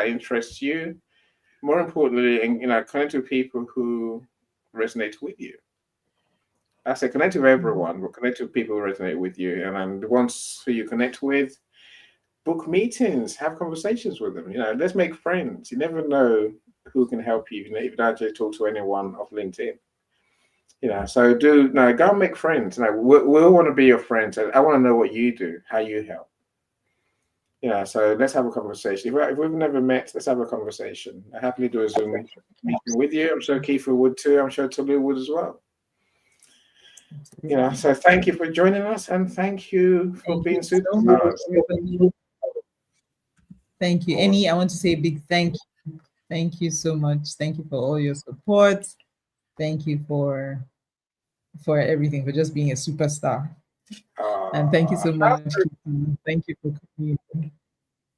interest you. More importantly, and connect with people who resonate with you. I say connect with everyone, but connect with people who resonate with you, and the ones who you connect with, book meetings, have conversations with them. Let's make friends. You never know who can help you. If you don't actually talk to anyone off LinkedIn. So go and make friends. We all want to be your friends. I want to know what you do, how you help. So let's have a conversation. If we've never met, let's have a conversation. I happily do a Zoom meeting with you. I'm sure Kiefer would too. I'm sure Tolu would as well. So thank you for joining us, and thank you for being superstars. Thank you, Annie. I want to say a big thank you. Thank you so much. Thank you for all your support. Thank you for everything, for just being a superstar. And thank you so much. Thank you for coming.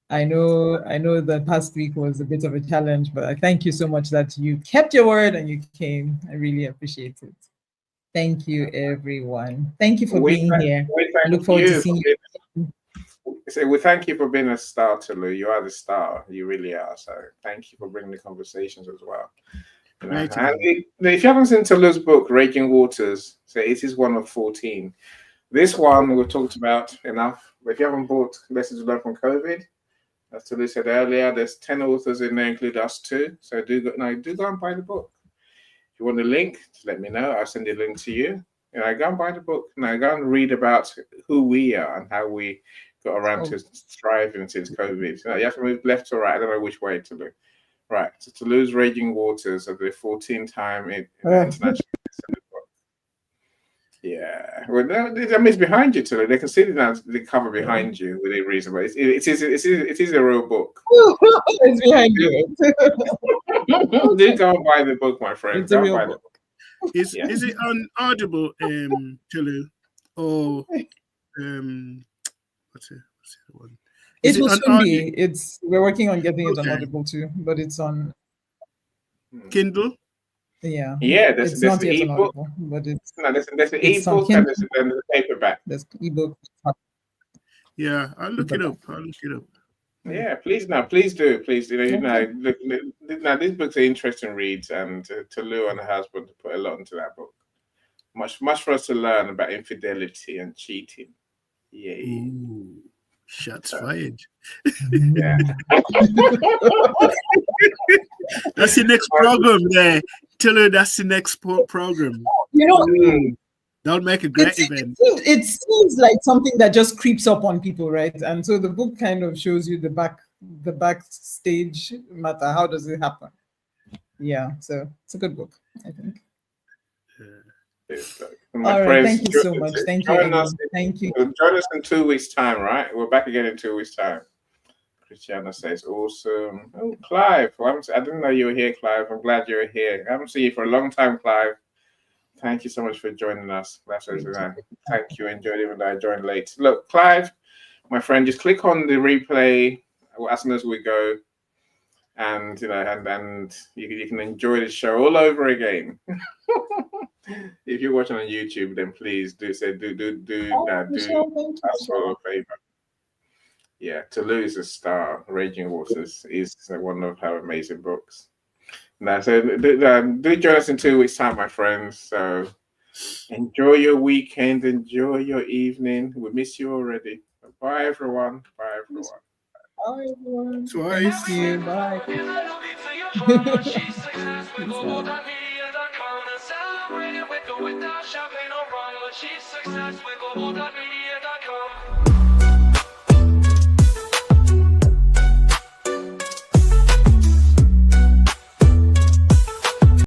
I know the past week was a bit of a challenge, but I thank you so much that you kept your word and you came. I really appreciate it. Thank you, everyone. Thank you for being here. I look forward to seeing you. So we thank you for being a star, Tolu. You are the star. You really are. So thank you for bringing the conversations as well. And if you haven't seen Tolu's book, Raging Waters, so it is one of 14. This one we've talked about enough. But if you haven't bought Lessons Learned from COVID, as Tolu said earlier, there's 10 authors in there, include us too. So do go and buy the book. If you want the link, let me know. I'll send the link to you. Go and buy the book. Go and read about who we are and how we got around to thriving since COVID. You have to move left or right. I don't know which way to look. Right. So Toulouse Raging Waters of the 14-time international. Yeah. Well, that means behind you, Toulouse. They can see the cover behind you with a reason, but it is a real book. It's behind you. Do go and buy the book, my friend. It's a real book. Is it on Audible, Tulu, or what's the one? It will soon be. We're working on getting it on Audible too, but it's on Kindle. Yeah. It's not yet on Audible, but there's an ebook and there's a paperback. There's ebook. Yeah, I'll look it up. Yeah, please do. Now these books are interesting reads, and Tolu and her husband put a lot into that book. Much for us to learn about infidelity and cheating. Yeah. Ooh, shots fired. Yeah. That's the next program there. Tolu, that's the next program. That would make a great event. It seems like something that just creeps up on people, right? And so the book kind of shows you the backstage matter. How does it happen? Yeah, so it's a good book, I think. My All friends, right, thank you so much. Thank you. Thank you. Join us in 2 weeks' time, right? We're back again in 2 weeks' time. Christiana says, awesome. Oh, Clive. I didn't know you were here, Clive. I'm glad you're here. I haven't seen you for a long time, Clive. Thank you so much for joining us. Thank you. Enjoyed it even though I joined late. Look, Clive, my friend, just click on the replay as soon as we go. And and you can enjoy the show all over again. If you're watching on YouTube, then please do us all a favor. Yeah, Tolu is a star. Raging Waters is one of her amazing books. Now, so do join us in 2 weeks' time, my friends. So Enjoy your weekend. Enjoy your evening. We miss you already. Bye, everyone. Bye, everyone. Bye, everyone. Thank Twice. you. Bye. Peace out. Celebrate it with or without champagne or rum. Achieve success with Global.Media.